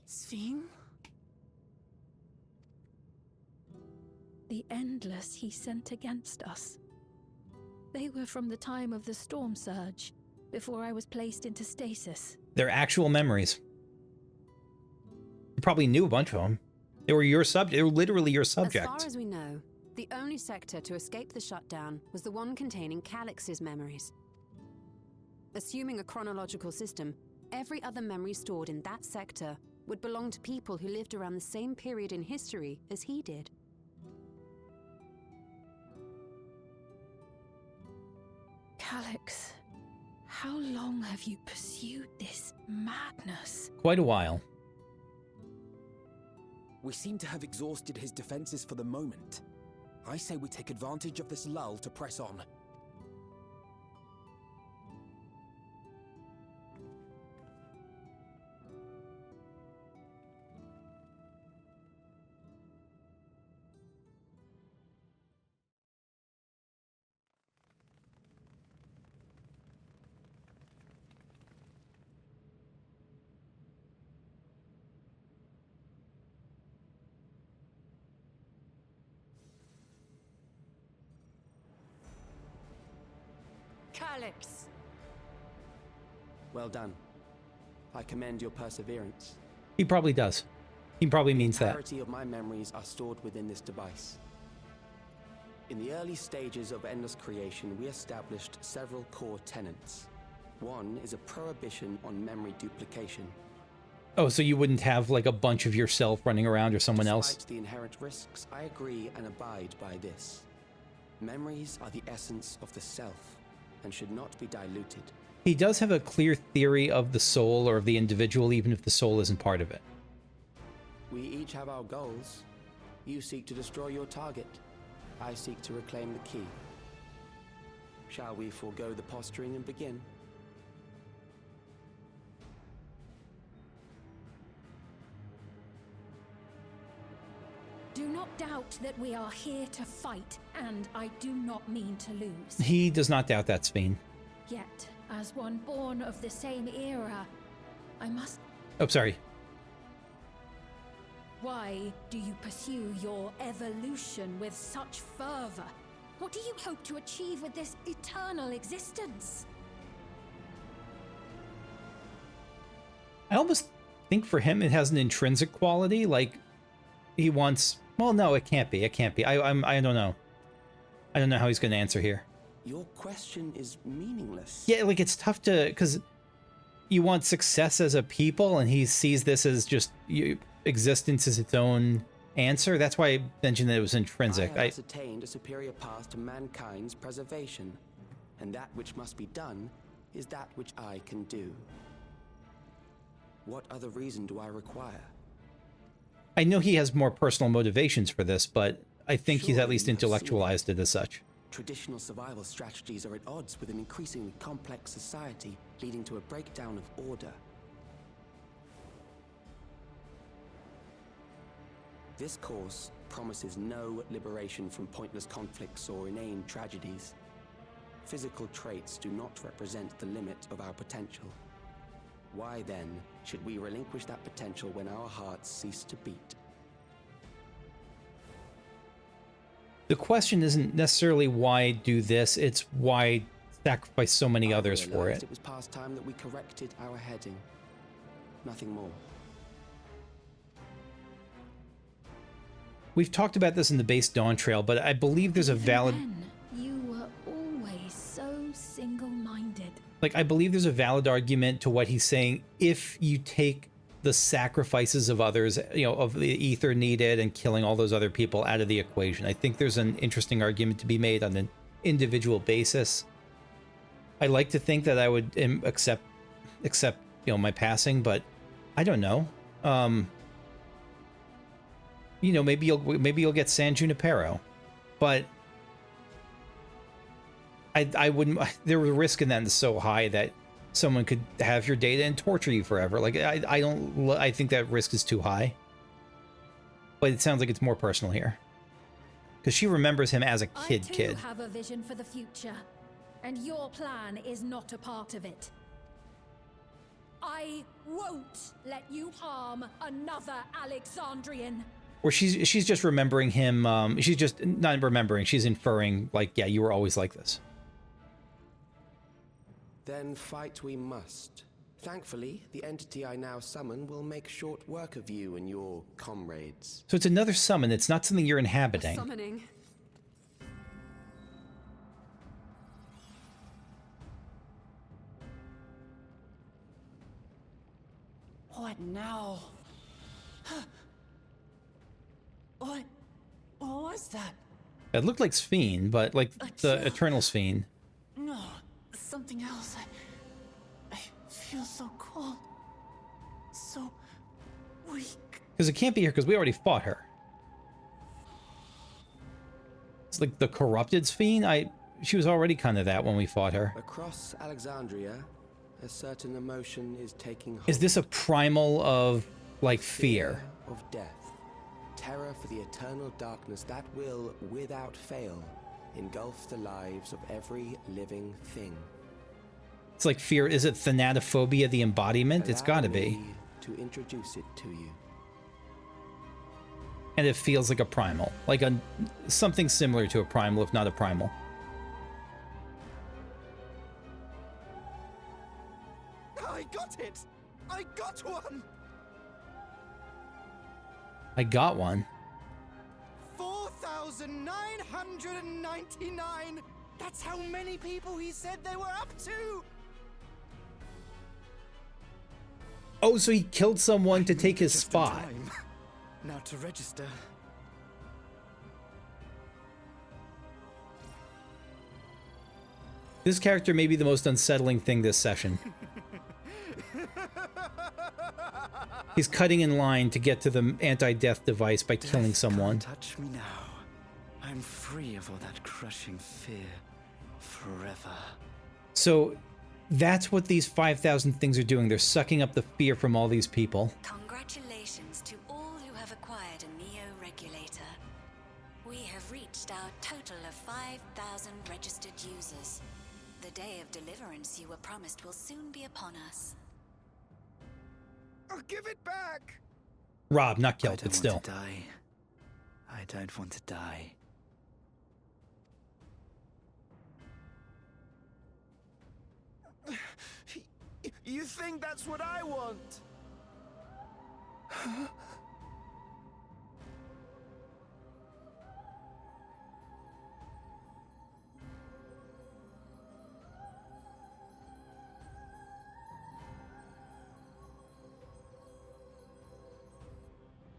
Sven? The Endless he sent against us. They were from the time of the storm surge, before I was placed into stasis. They're actual memories. You probably knew a bunch of them. They were your subject. They were literally your subject. As far as we know, the only sector to escape the shutdown was the one containing Calyx's memories. Assuming a chronological system, every other memory stored in that sector would belong to people who lived around the same period in history as he did. Calyx, how long have you pursued this madness? Quite a while. We seem to have exhausted his defenses for the moment. I say we take advantage of this lull to press on. Calyx! Well done. I commend your perseverance. He probably does. He probably means The that. entirety of my memories are stored within this device. In the early stages of Endless creation, we established several core tenets. One is a prohibition on memory duplication. Oh, so you wouldn't have like a bunch of yourself running around or someone else? Despite the inherent risks, I agree and abide by this. Memories are the essence of the self and should not be diluted. He does have a clear theory of the soul or of the individual, even if the soul isn't part of it. We each have our goals. You seek to destroy your target. I seek to reclaim the key. Shall we forego the posturing and begin? Do not doubt that we are here to fight, and I do not mean to lose. He does not doubt that, Sven. Yet, as one born of the same era, I must... Oh, sorry. Why do you pursue your evolution with such fervor? What do you hope to achieve with this eternal existence? I almost think for him it has an intrinsic quality, like he wants... Well, no, it can't be. It can't be. I don't know. I don't know how he's going to answer here. Your question is meaningless. Yeah, like it's tough to... Because you want success as a people, and he sees this as just... existence as its own answer. That's why I mentioned that it was intrinsic. I have ascertained a superior path to mankind's preservation, and that which must be done is that which I can do. What other reason do I require? I know he has more personal motivations for this, but I think he's at Surely least you have seen intellectualized it as such. Traditional survival strategies are at odds with an increasingly complex society, leading to a breakdown of order. This course promises no liberation from pointless conflicts or inane tragedies. Physical traits do not represent the limit of our potential. Why then should we relinquish that potential when our hearts cease to beat? The question isn't necessarily why do this, it's why sacrifice so many others for it. It was past time that we corrected our heading. Nothing more. We've talked about this in the base Dawntrail, but I believe there's a valid... Then, you were always so single-minded. Like, I believe there's a valid argument to what he's saying if you take the sacrifices of others, you know, of the ether needed and killing all those other people out of the equation. I think there's an interesting argument to be made on an individual basis. I like to think that I would accept, you know, my passing, but I don't know. You know, maybe you'll get San Junipero, but I wouldn't. The risk in that is so high that someone could have your data and torture you forever. Like I think that risk is too high. But it sounds like it's more personal here, because she remembers him as a kid. I too have a vision for the future, and your plan is not a part of it. I won't let you harm another Alexandrian. Or she's just remembering him. She's just not remembering. She's inferring, like, yeah, you were always like this. Then fight we must. Thankfully, the entity I now summon will make short work of you and your comrades. So it's another summon. It's not something you're inhabiting. Summoning. What now? What was that? It looked like Sphene, but like the Eternal Sphene. No, something else. I feel so cold. So weak. Because it can't be her, because we already fought her. It's like the corrupted Sphene. She was already kind of that when we fought her. Across Alexandria, a certain emotion is taking hold. Is this a primal of, like, fear? Of death. Terror for the eternal darkness that will, without fail, engulf the lives of every living thing. It's like fear. Is it thanatophobia, the embodiment? It's got to be. Allow me to introduce it to you. And it feels like a primal, like something similar to a primal, if not a primal. I got it! I got one! I got one. 4,999! That's how many people he said they were up to! Oh, so he killed someone to take his Just in spot. time. Now to register. This character may be the most unsettling thing this session. He's cutting in line to get to the anti-death device by killing someone. Touch me now. I'm free of all that crushing fear. Forever. So that's what these 5,000 things are doing. They're sucking up the fear from all these people. Congratulations to all who have acquired a Neo-Regulator. We have reached our total of 5,000 registered users. The day of deliverance you were promised will soon be upon us. I'll give it back! Rob, not killed, but still. I don't want to die. You think that's what I want?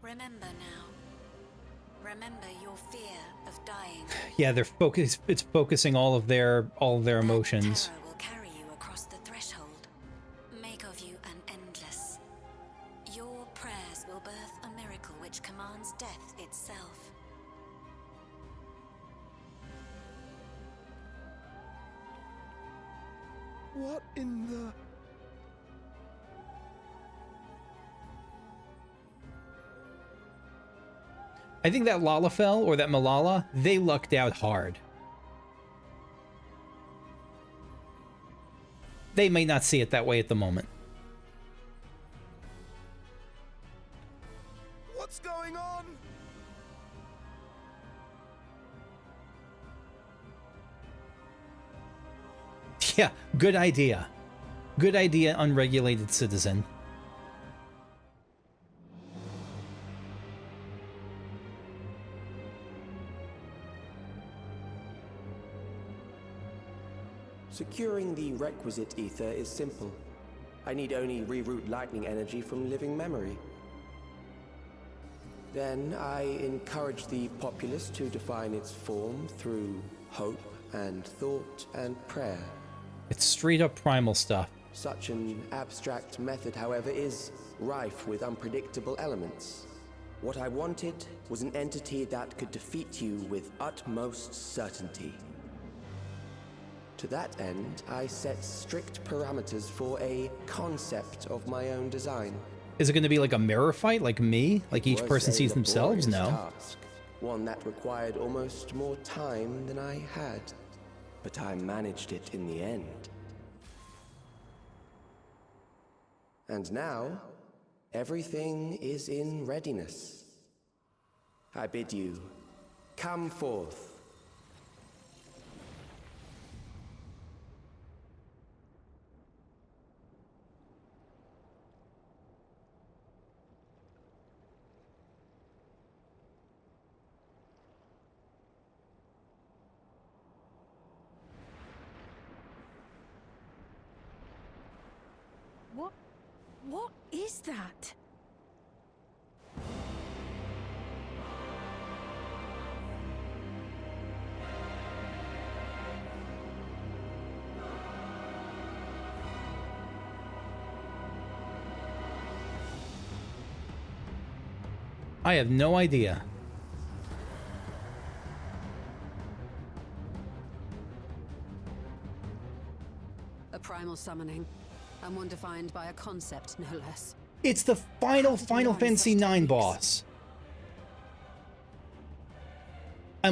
Remember now. Remember your fear of dying. Yeah, they're focused. It's focusing all of their emotions. Terror will carry you across the threshold. Make of you an endless. Your prayers will birth a miracle which commands death itself. What in the... I think that Lalafell or that Malala, they lucked out hard. They may not see it that way at the moment. What's going on? Yeah, good idea. Good idea, unregulated citizen. Securing the requisite ether is simple. I need only reroute lightning energy from living memory. Then I encourage the populace to define its form through hope and thought and prayer. It's straight up primal stuff. Such an abstract method, however, is rife with unpredictable elements. What I wanted was an entity that could defeat you with utmost certainty. To that end, I set strict parameters for a concept of my own design. Is it going to be like a mirror fight, like me? Like each person sees themselves? No. Task, one that required almost more time than I had. But I managed it in the end. And now, everything is in readiness. I bid you, come forth. What is that? I have no idea. A primal summoning, and one defined by a concept, no less. It's the final Final Fantasy IX boss. I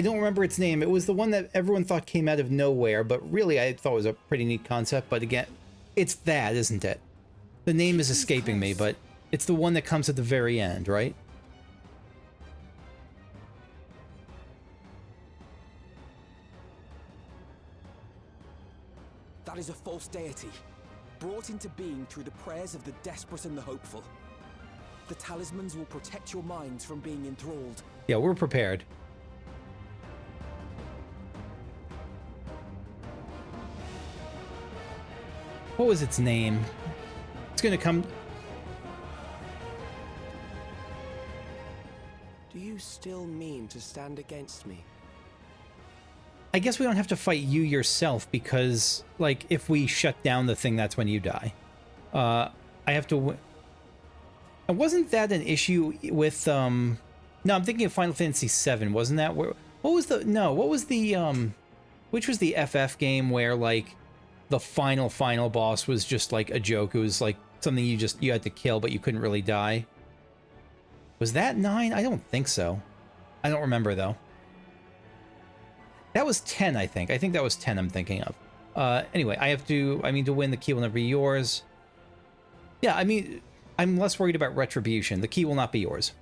don't remember its name. It was the one that everyone thought came out of nowhere, but really I thought it was a pretty neat concept. But again, it's that, isn't it? The name is escaping me, but it's the one that comes at the very end, right? That is a false deity, brought into being through the prayers of the desperate and the hopeful. The talismans will protect your minds from being enthralled. Yeah, we're prepared. What was its name? It's gonna come... Do you still mean to stand against me? I guess we don't have to fight you yourself because, like, if we shut down the thing, that's when you die. I have to... Wasn't that an issue with, No, I'm thinking of Final Fantasy VII, wasn't that? What was the... No, what was the, Which was the FF game where, like, the final boss was just, like, a joke? It was, like, something you had to kill, but you couldn't really die. Was that 9? I don't think so. I don't remember, though. That was 10, I think. I think that was 10 I'm thinking of. Anyway, I mean, to win, the key will never be yours. Yeah, I mean, I'm less worried about retribution. The key will not be yours.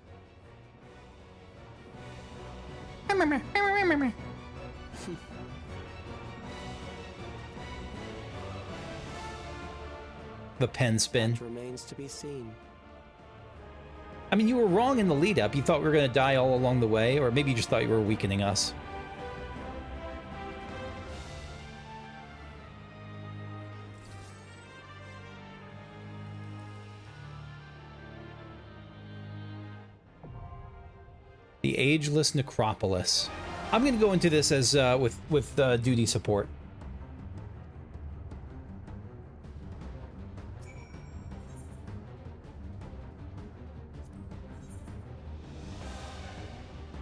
The pen spin. That remains to be seen. I mean, you were wrong in the lead up. You thought we were going to die all along the way, or maybe you just thought you were weakening us. The Ageless Necropolis. I'm going to go into this as with duty support.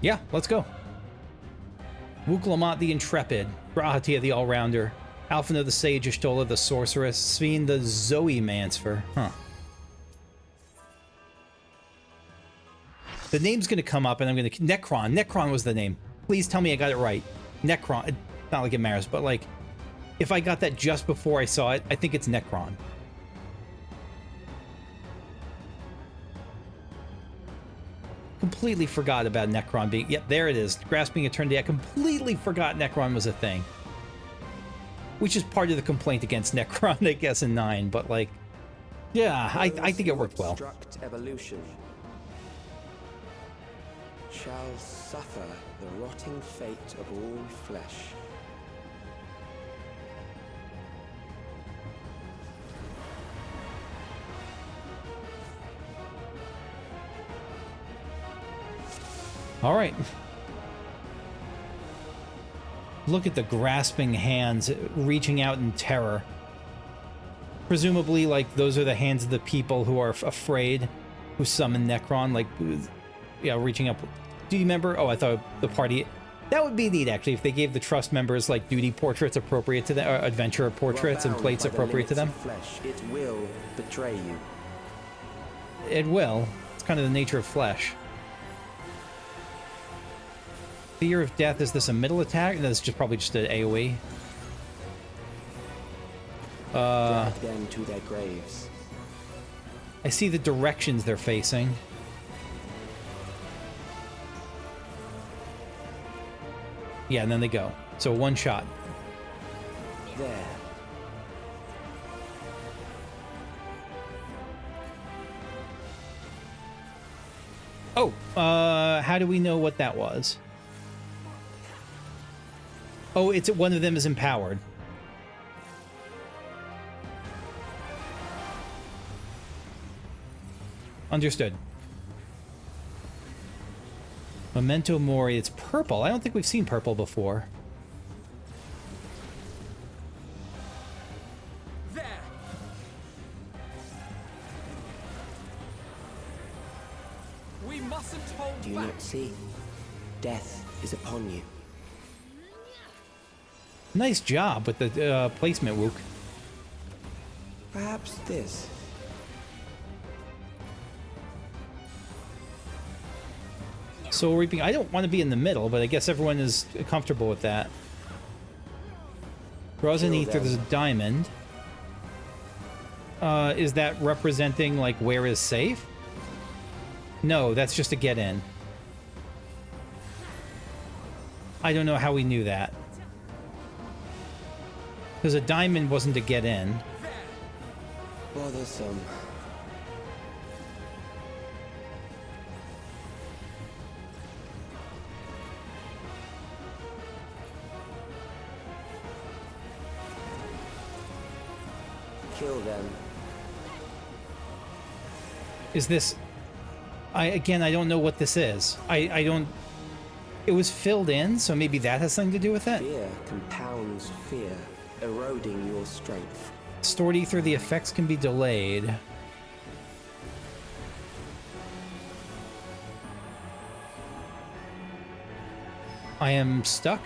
Yeah, let's go. Wuklamat the Intrepid, Brahatia the All-Rounder, Alphina the Sage, Ishtola the Sorceress, Sveen the Zoe Mansfer. Huh. The name's going to come up and I'm going to... Necron. Necron was the name. Please tell me I got it right. Necron. Not like it matters, but like... If I got that just before I saw it, I think it's Necron. Completely forgot about Necron being... Yep, there it is. Grasping Eternity. I completely forgot Necron was a thing. Which is part of the complaint against Necron, I guess, in 9. But, like... Yeah, I think it worked well. Obstruct evolution shall suffer the rotting fate of all flesh. All right. Look at the grasping hands reaching out in terror. Presumably, like, those are the hands of the people who are afraid, who summon Necron, like, yeah, reaching up. Do you remember? Oh, I thought the party... That would be neat, actually, if they gave the Trust members, like, duty portraits appropriate to them, or adventurer portraits and plates appropriate to them. Flesh, it will betray you. It will. It's kind of the nature of flesh. Fear of death, is this a middle attack? No, this is just probably just an AoE. Drag them to their graves. I see the directions they're facing. Yeah, and then they go. So one shot. There. Oh, how do we know what that was? Oh, it's one of them is empowered. Understood. Memento Mori, it's purple. I don't think we've seen purple before. There. We mustn't hold Do you back. not see? Death is upon you. Nice job with the placement, Wook. Perhaps this. Soul Reaping. I don't want to be in the middle, but I guess everyone is comfortable with that. Draws an ether. There's a diamond. Is that representing, like, where is safe? No, that's just to get in. I don't know how we knew that. Because a diamond wasn't to get in. Bothersome. Kill them. Is this... I don't know what this is. I don't... It was filled in, so maybe that has something to do with it? Fear compounds fear, eroding your strength. Stored ether, the effects can be delayed. I am stuck.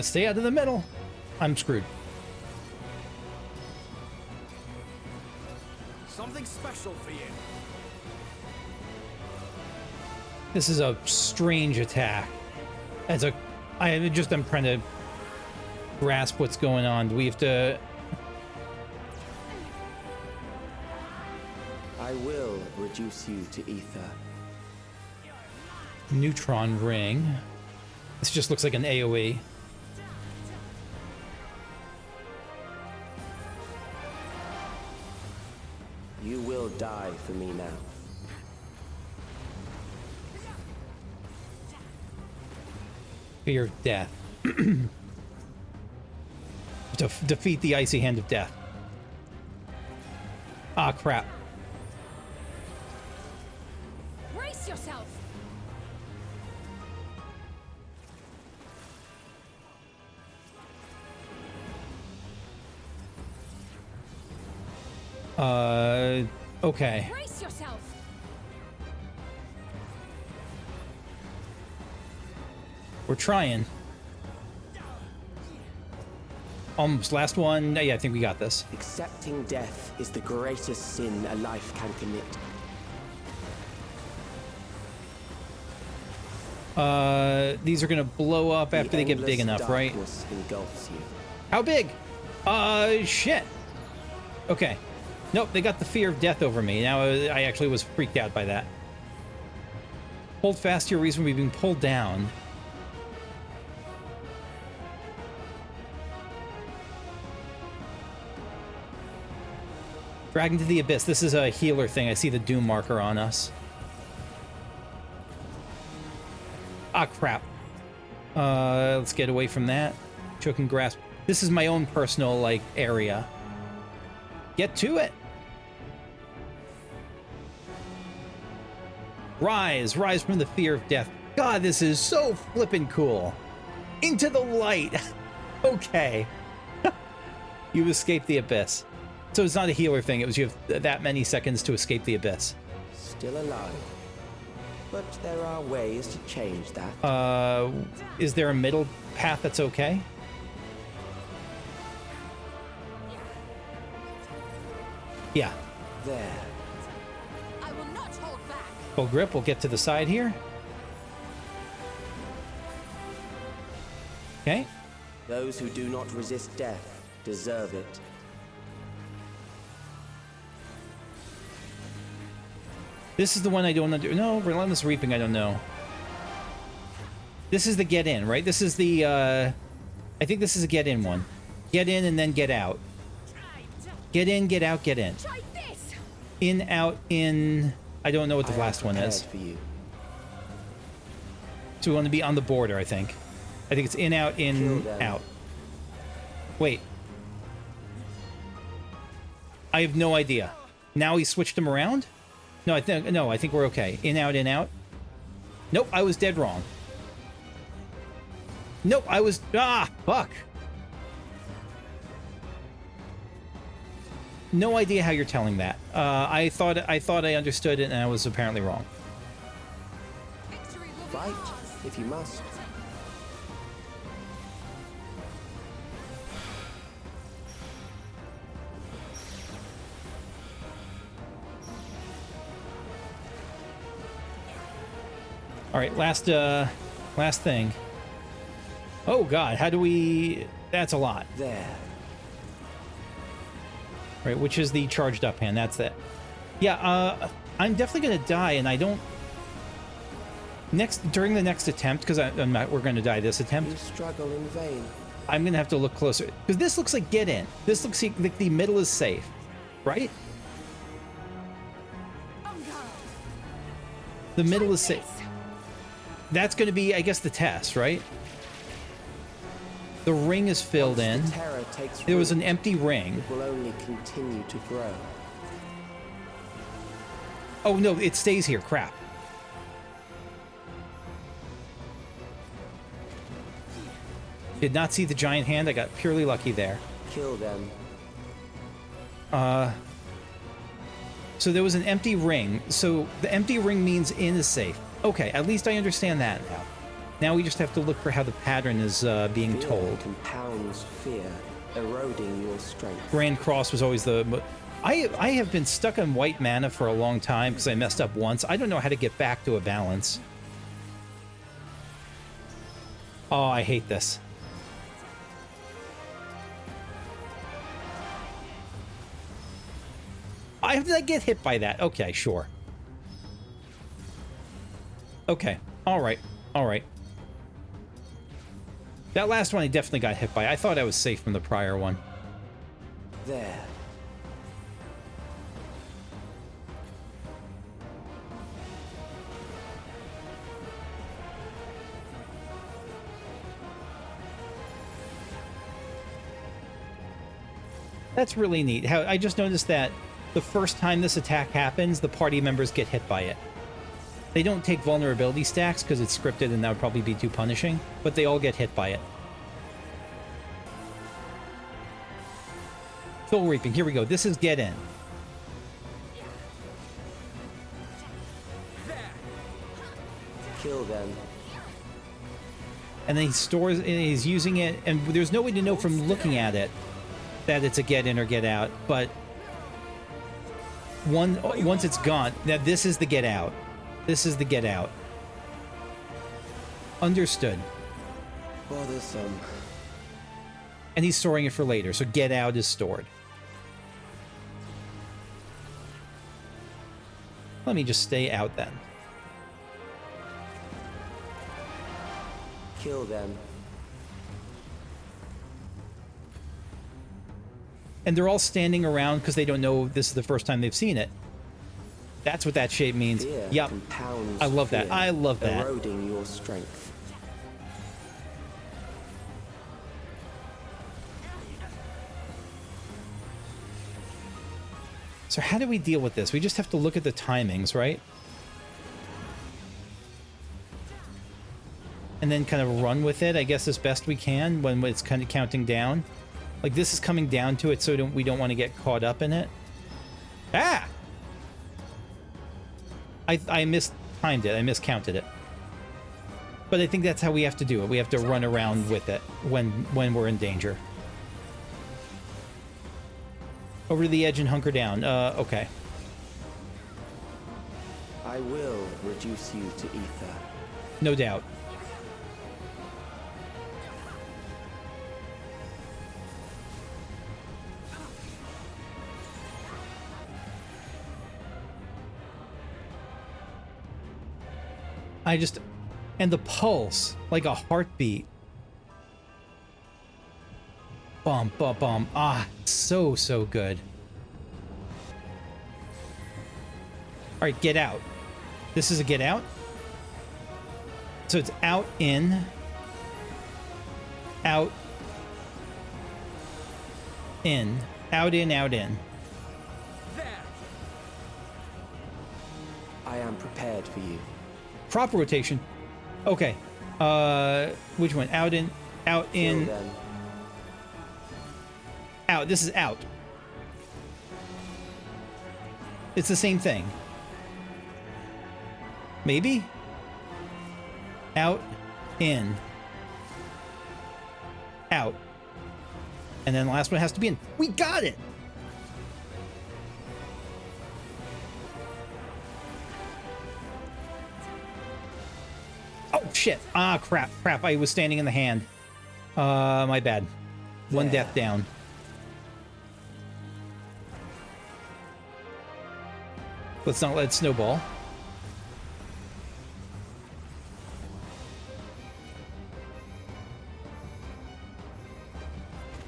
Stay out of the middle. I'm screwed. Something special for you. This is a strange attack. I'm trying to grasp what's going on. Do we have to... I will reduce you to ether. Neutron ring. This just looks like an AoE. You will die for me now. Fear of death. Defeat the icy hand of death. Ah, crap. Brace yourself! Okay. Brace yourself! We're trying. Almost last one. Yeah, I think we got this. Accepting death is the greatest sin a life can commit. These are gonna blow up after they get big enough, right? Engulfs you. How big? Shit. Okay. Nope, they got the fear of death over me. Now I actually was freaked out by that. Hold fast to your reason we're being pulled down. Drag into the abyss. This is a healer thing. I see the doom marker on us. Ah, crap. Let's get away from that. Choke and grasp. This is my own personal, like, area. Get to it. Rise from the fear of death. God, this is so flippin' cool. Into the light. Okay. You escaped the abyss. So it's not a healer thing. It was you have that many seconds to escape the abyss. Still alive. But there are ways to change that. Is there a middle path that's okay? Yeah. There. I will not hold back. Full grip. We'll get to the side here. Okay. Those who do not resist death deserve it. This is the one I don't under. No, Relentless Reaping, I don't know. This is the get in, right? This is the, I think this is a get in one. Get in and then get out. Get in, get out, get in. In, out, in. I don't know what the last one is. For you. So we want to be on the border, I think. I think it's in, out, in, out. Wait. I have no idea. Now he switched them around? No, I think we're okay. In, out, in, out. Nope, I was dead wrong. Nope, I was... Ah, fuck. No idea how you're telling that. I thought I understood it, and I was apparently wrong. Fight, if you must. All right, last thing. Oh God, how do we? That's a lot. There. Right, which is the charged up hand? That's it. Yeah, I'm definitely gonna die, and I don't. During the next attempt, because we're gonna die this attempt. You struggle in vain. I'm gonna have to look closer because this looks like get in. This looks like the middle is safe, right? The middle is safe. That's going to be, I guess, the test, right? The ring is filled in. There was an empty ring. It will only continue to grow. Oh, no, it stays here. Crap. Did not see the giant hand. I got purely lucky there. Kill them. So there was an empty ring. So the empty ring means in is safe. Okay, at least I understand that now. Now we just have to look for how the pattern is being told. Compounds fear, eroding your strength. Grand Cross was always the... I have been stuck on white mana for a long time because I messed up once. I don't know how to get back to a balance. Oh, I hate this. Did I get hit by that? Okay, sure. Okay. All right. All right. That last one I definitely got hit by. I thought I was safe from the prior one. There. That's really neat. How I just noticed that the first time this attack happens, the party members get hit by it. They don't take vulnerability stacks because it's scripted and that would probably be too punishing, but they all get hit by it. Soul Reaping, here we go. This is get in. Kill them. And then he stores and he's using it, and there's no way to know from looking at it that it's a get in or get out, but once it's gone, now this is the get out. This is the get out. Understood. Bothersome. And he's storing it for later, so get out is stored. Let me just stay out then. Kill them. And they're all standing around because they don't know this is the first time they've seen it. That's what that shape means. Fear yep. I love that. I love that. Eroding your strength. So how do we deal with this? We just have to look at the timings, right? And then kind of run with it, I guess, as best we can when it's kind of counting down. Like, this is coming down to it, so we don't want to get caught up in it. Ah! I mistimed it. I miscounted it. But I think that's how we have to do it. We have to run around with it when we're in danger. Over to the edge and hunker down. Okay. I will reduce you to ether. No doubt. I just... And the pulse, like a heartbeat. Bum, bum, bum. Ah, so, so good. Alright, get out. This is a get out? So it's out, in, out, in, out, in, out, in. There. I am prepared for you. Proper rotation. Okay. Which one? Out, in, out, in, Till then, out. This is out. It's the same thing. Maybe? Out, in, out. And then the last one has to be in. We got it! Oh, shit. Ah, crap, crap. I was standing in the hand. My bad. One There. death down. Let's not let it snowball.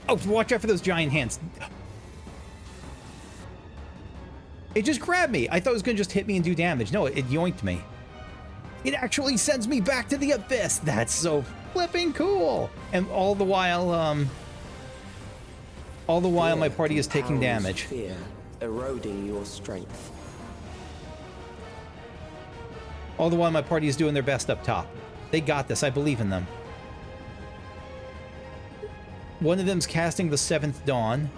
Oh, watch out for those giant hands. It just grabbed me. I thought it was going to just hit me and do damage. No, it yoinked me. It actually sends me back to the abyss. That's so flipping cool. And all the while my party is taking powers damage. Fear, eroding your strength. All the while my party is doing their best up top. They got this. I believe in them. One of them's casting the 7th Dawn.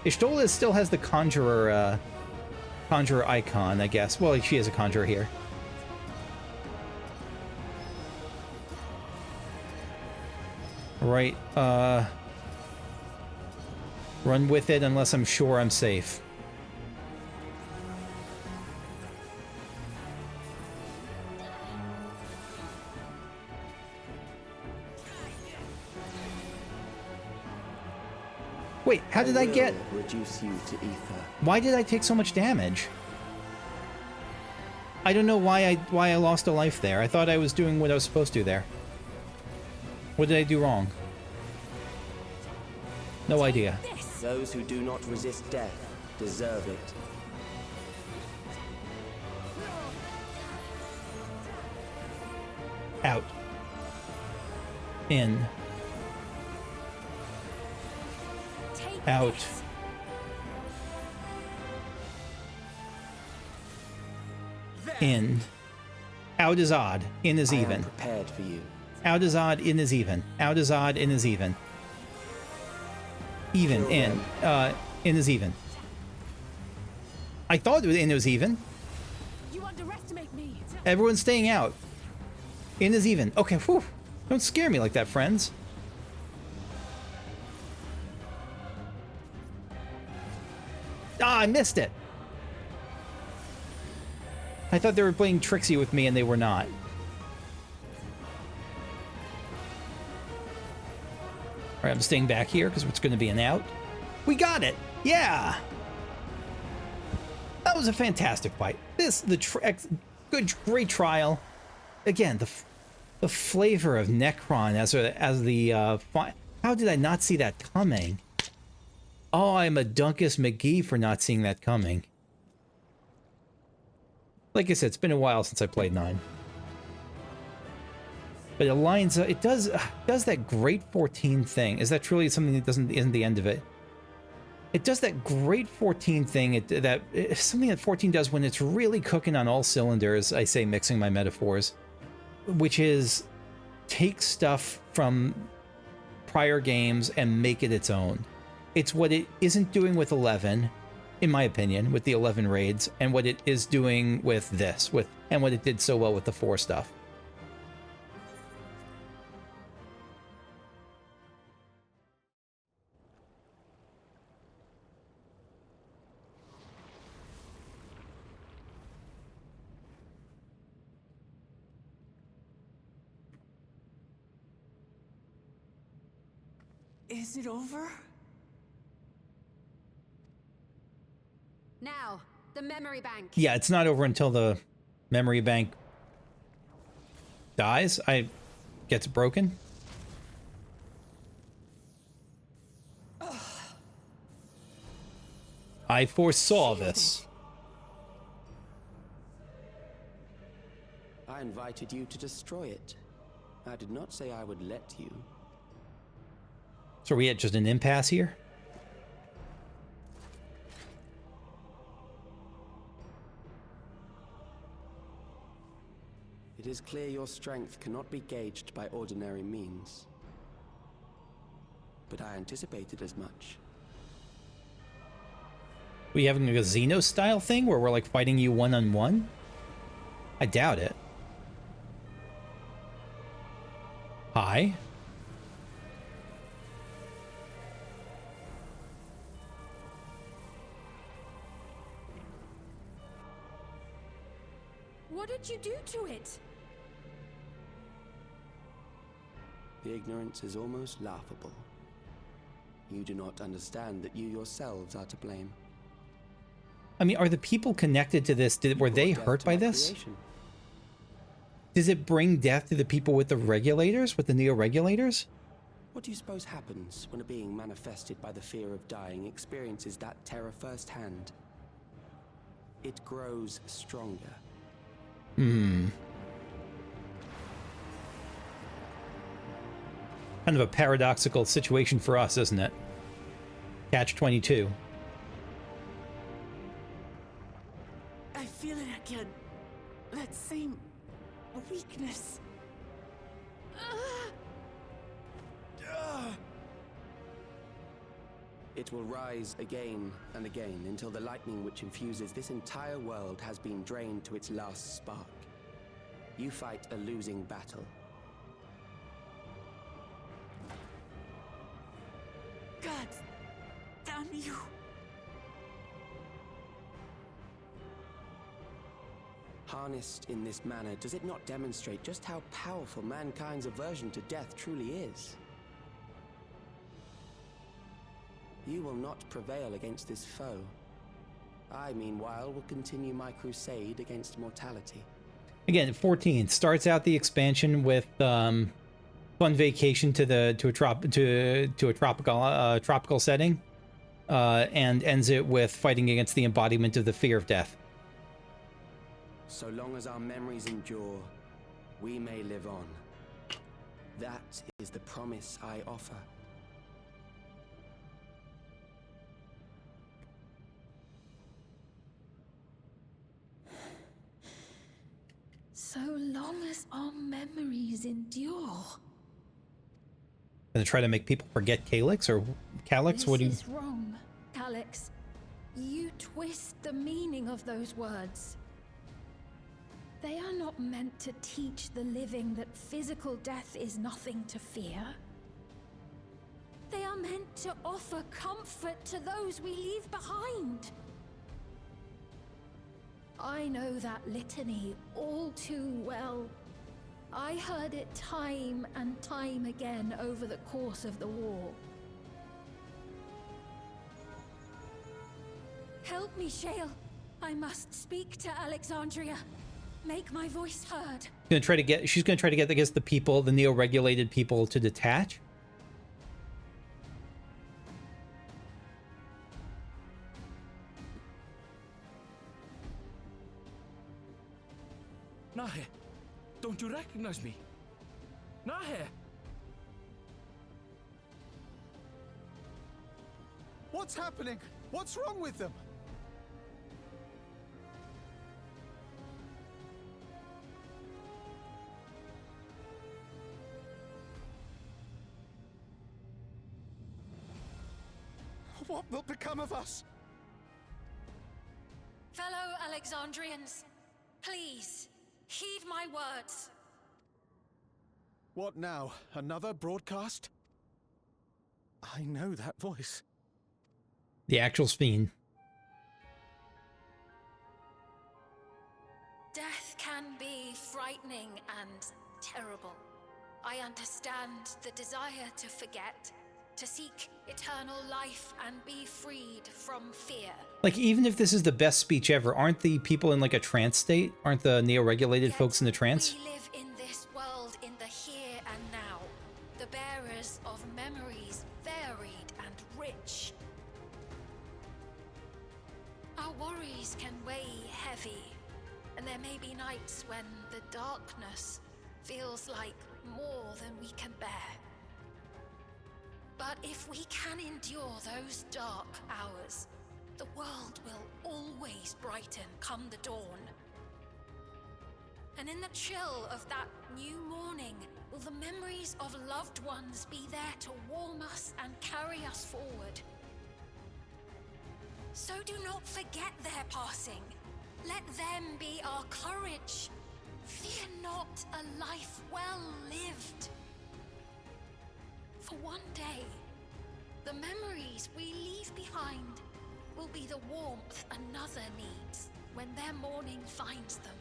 Ishtola still has the conjurer icon, I guess. Well, she is a conjurer here. Right, run with it unless I'm sure I'm safe. Wait, how did I get... Reduce you to ether. Why did I take so much damage? I don't know why I lost a life there. I thought I was doing what I was supposed to there. What did I do wrong? No idea. Those who do not resist death deserve it. Out. In. Out. In. Out is odd. In is I am even. prepared for you. Out is odd. In is even. Out is odd. In is even. Even. In. In is even. I thought it was even. You underestimate me. Everyone's staying out. In is even. Okay, whew. Don't scare me like that, friends. Ah, I missed it. I thought they were playing tricksy with me and they were not. Alright, I'm staying back here because it's going to be an out. We got it! Yeah! That was a fantastic fight. Great trial. Again, the flavor of Necron as the how did I not see that coming? Oh, I'm a Dunkus McGee for not seeing that coming. Like I said, it's been a while since I played 9. But it lines up, it does that great 14 thing. Is that truly something that isn't the end of it? It does that great 14 thing, something that 14 does when it's really cooking on all cylinders, I say mixing my metaphors, which is take stuff from prior games and make it its own. It's what it isn't doing with 11, in my opinion, with the 11 raids, and what it is doing with this, and what it did so well with the 4 stuff. Is it over? Now, the memory bank. Yeah, it's not over until the memory bank dies. Gets broken. I foresaw this. I invited you to destroy it. I did not say I would let you. So are we at just an impasse here? It is clear your strength cannot be gauged by ordinary means. But I anticipated as much. We having a Xeno style thing where we're like fighting you one-on-one? I doubt it. Hi. What did you do to it? The ignorance is almost laughable. You do not understand that you yourselves are to blame. I mean, are the people connected to this? Were they hurt by this? Creation. Does it bring death to the people with the regulators, with the neo-regulators? What do you suppose happens when a being manifested by the fear of dying experiences that terror firsthand? It grows stronger. Kind of a paradoxical situation for us, isn't it? Catch-22. I feel it again. That same weakness. It will rise again and again until the lightning which infuses this entire world has been drained to its last spark. You fight a losing battle. God damn you. Harnessed in this manner, does it not demonstrate just how powerful mankind's aversion to death truly is? You will not prevail against this foe. I, meanwhile, will continue my crusade against mortality. Again, 14 starts out the expansion with fun vacation to a tropical setting, and ends it with fighting against the embodiment of the fear of death. So long as our memories endure, we may live on. That is the promise I offer. So long as our memories endure. Gonna try to make people forget Calyx or Calyx? What do you? This is wrong, Calyx. You twist the meaning of those words. They are not meant to teach the living that physical death is nothing to fear. They are meant to offer comfort to those we leave behind. I know that litany all too well. I heard it time and time again over the course of the war. Help me, Shale. I must speak to Alexandria. Make my voice heard. She's gonna try to get, I guess, the people, the neo-regulated people, to detach. Nahe, don't you recognize me? Nahe! What's happening? What's wrong with them? What will become of us? Fellow Alexandrians, please, heed my words. What now? Another broadcast? I know that voice. The actual Fiend. Death can be frightening and terrible. I understand the desire to forget, to seek eternal life and be freed from fear. Like, even if this is the best speech ever, aren't the people in like a trance state? Aren't the neo-regulated folks in the trance? We live in this world there may be nights when the darkness feels like more than we can bear. But if we can endure those dark hours, the world will always brighten come the dawn. And in the chill of that new morning, will the memories of loved ones be there to warm us and carry us forward? So do not forget their passing. Let them be our courage. Fear not a life well lived. For one day, the memories we leave behind will be the warmth another needs when their morning finds them.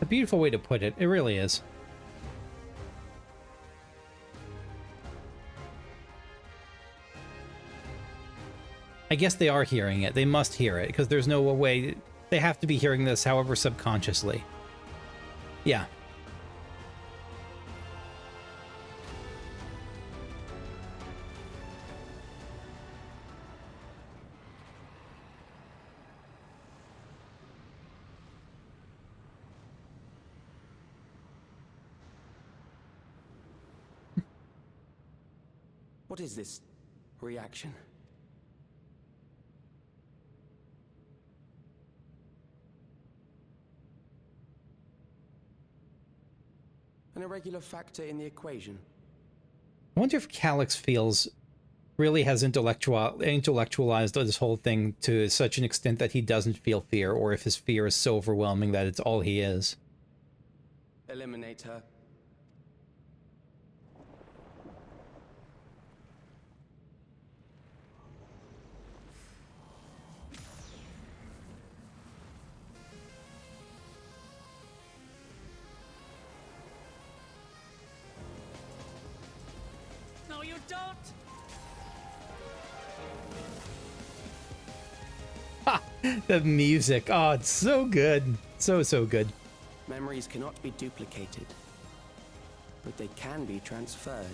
A beautiful way to put it. It really is. I guess they are hearing it. They must hear it, because there's no way... They have to be hearing this, however subconsciously. Yeah. What is this reaction? An irregular factor in the equation. I wonder if Calyx really has intellectualized this whole thing to such an extent that he doesn't feel fear, or if his fear is so overwhelming that it's all he is. Eliminate her. No, you don't! Ha! The music. Oh, it's so good. So good. Memories cannot be duplicated, but they can be transferred.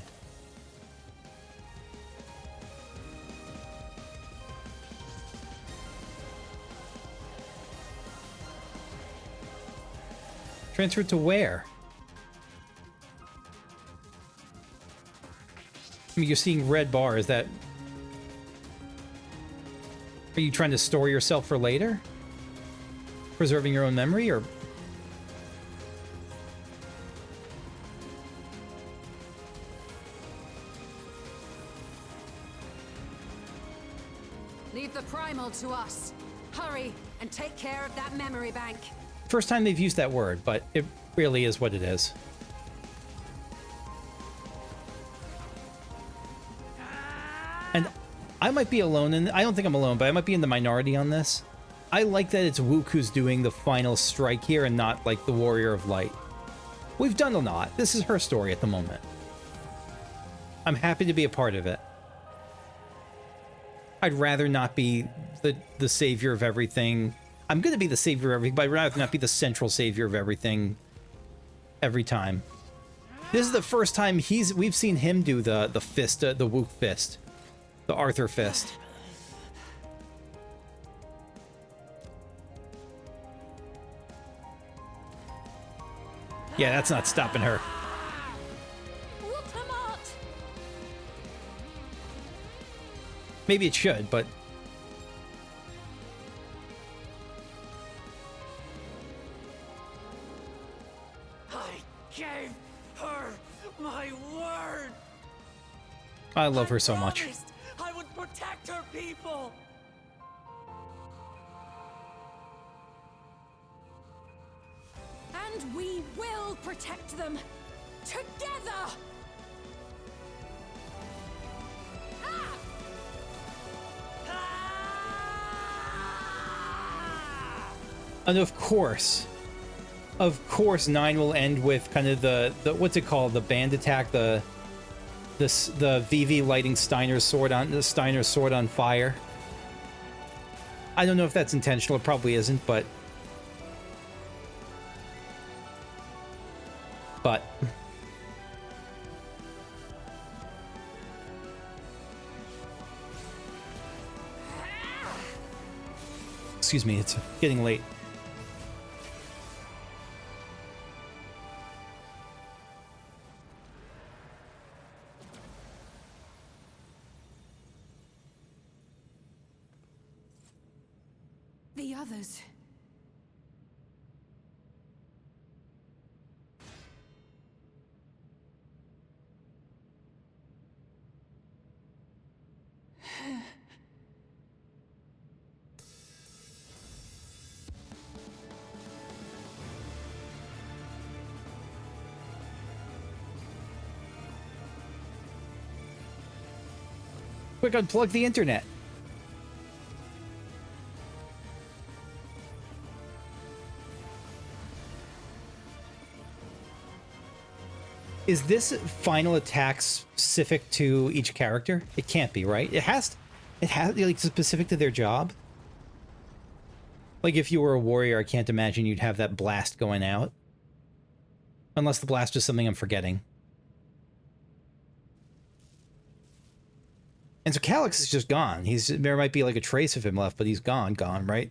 Transferred to where? I mean, you're seeing red bars. That... Are you trying to store yourself for later? Preserving your own memory, or... Leave the primal to us. Hurry and take care of that memory bank. First time they've used that word, but it really is what it is. And I might be alone, and I don't think I'm alone, but I might be in the minority on this. I like that it's Wook who's doing the final strike here and not like the Warrior of Light. We've done a lot. This is her story at the moment. I'm happy to be a part of it. I'd rather not be the savior of everything. I'm going to be the savior of everything, but I'd rather not be the central savior of everything every time. This is the first time we've seen him do the fist, the Wook fist. The Arthur fist. Yeah, that's not stopping her. Maybe it should, but... I gave her my word! I love her so much. I would protect her people! And we will protect them together! Ah! And of course, 9 will end with kind of the what's it called, the band attack, the VV lighting Steiner's sword on fire. I don't know if that's intentional. It probably isn't, but excuse me, it's getting late. The others. Quick, unplug the internet. Is this final attack specific to each character? It can't be, right? It has like specific to their job. Like if you were a warrior, I can't imagine you'd have that blast going out. Unless the blast is something I'm forgetting. And so Calyx is just gone. There might be like a trace of him left, but he's gone, right?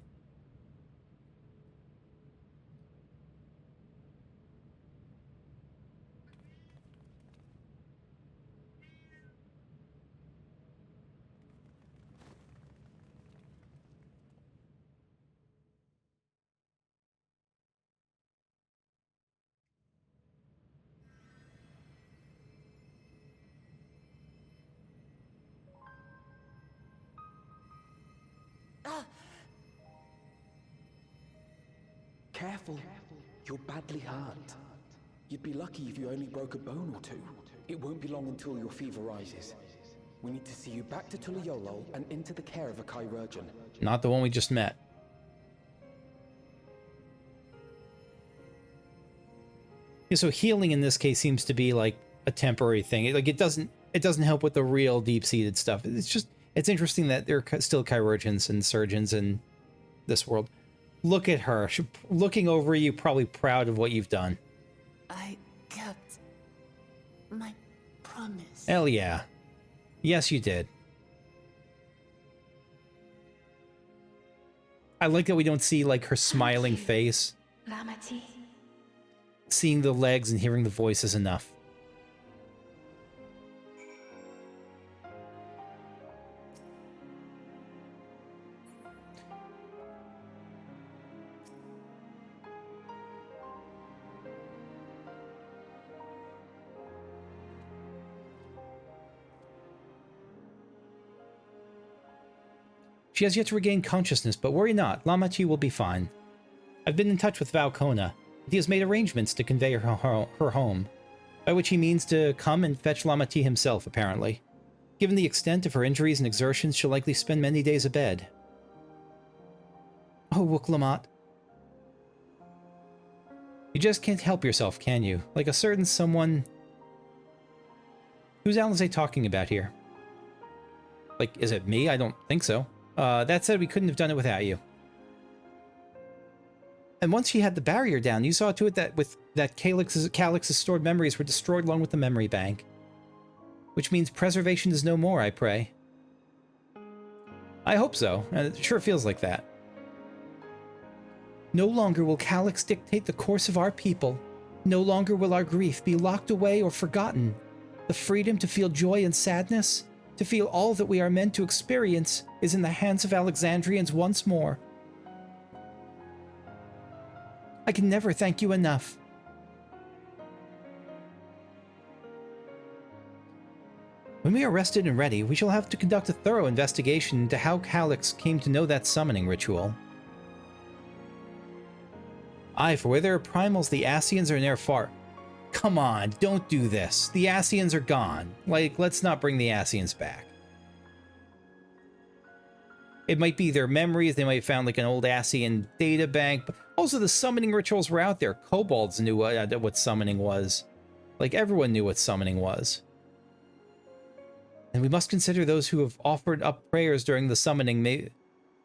Careful. You're badly hurt. You'd be lucky if you only broke a bone or two. It won't be long until your fever rises. We need to see you back to Tuliolol and into the care of a chirurgeon. Not the one we just met. Yeah, so healing in this case seems to be like a temporary thing. It doesn't help with the real deep-seated stuff. It's interesting that there are still chirurgeons and surgeons in this world. Look at her. She's looking over you, probably proud of what you've done. I kept my promise. Hell yeah. Yes, you did. I like that we don't see, like, her smiling face. Lamati. Seeing the legs and hearing the voice is enough. She has yet to regain consciousness, but worry not, Lamati will be fine. I've been in touch with Valkona. He has made arrangements to convey her home, by which he means to come and fetch Lamati himself, apparently. Given the extent of her injuries and exertions, she'll likely spend many days abed. Oh, Wooklamat. You just can't help yourself, can you? Like a certain someone... Who's Alizé talking about here? Like, is it me? I don't think so. That said, we couldn't have done it without you. And once she had the barrier down, you saw to it that Calyx's stored memories were destroyed along with the memory bank. Which means preservation is no more, I pray. I hope so. It sure feels like that. No longer will Calyx dictate the course of our people. No longer will our grief be locked away or forgotten. The freedom to feel joy and sadness, to feel all that we are meant to experience, is in the hands of Alexandrians once more. I can never thank you enough. When we are rested and ready, we shall have to conduct a thorough investigation into how Calyx came to know that summoning ritual. Aye, for where there are primals, the Ascians are near far. Come on, don't do this. The Ascians are gone. Like, let's not bring the Ascians back. It might be their memories, they might have found like an old Ascian data bank, but also the summoning rituals were out there. Kobolds knew what summoning was. Like, everyone knew what summoning was. And we must consider those who have offered up prayers during the summoning may...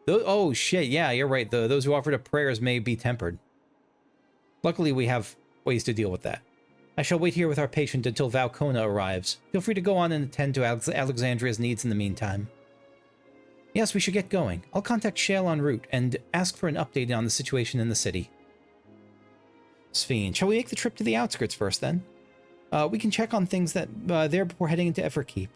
Oh shit, yeah, you're right. Those who offered up prayers may be tempered. Luckily, we have ways to deal with that. I shall wait here with our patient until Valkona arrives. Feel free to go on and attend to Alexandria's needs in the meantime. Yes, we should get going. I'll contact Shale en route and ask for an update on the situation in the city. Sphene, shall we make the trip to the outskirts first, then? We can check on things that there before heading into Everkeep.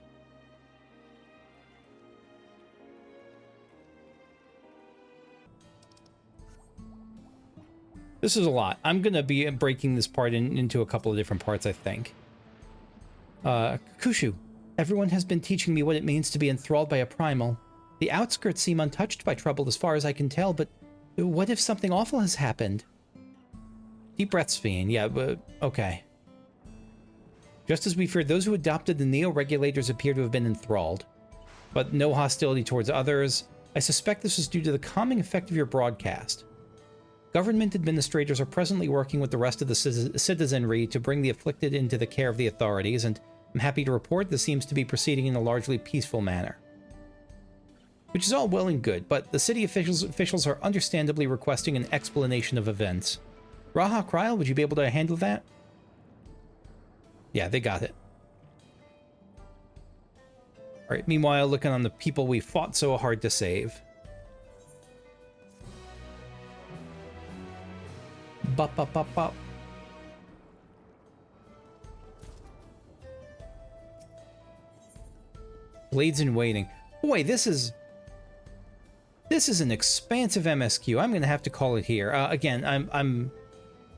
This is a lot. I'm going to be breaking this part into a couple of different parts, I think. Kushu, everyone has been teaching me what it means to be enthralled by a primal. The outskirts seem untouched by trouble as far as I can tell, but what if something awful has happened? Deep breaths, Sphene. Yeah, but okay. Just as we feared, those who adopted the Neo-Regulators appear to have been enthralled, but no hostility towards others. I suspect this is due to the calming effect of your broadcast. Government administrators are presently working with the rest of the citizenry to bring the afflicted into the care of the authorities, and I'm happy to report this seems to be proceeding in a largely peaceful manner. Which is all well and good, but the city officials are understandably requesting an explanation of events. Raha Kryl, would you be able to handle that? Yeah, they got it. Alright, meanwhile, looking on the people we fought so hard to save. Bop, bop, bop, bop. Blades in Waiting. Boy, this is an expansive MSQ. I'm gonna have to call it here. Again,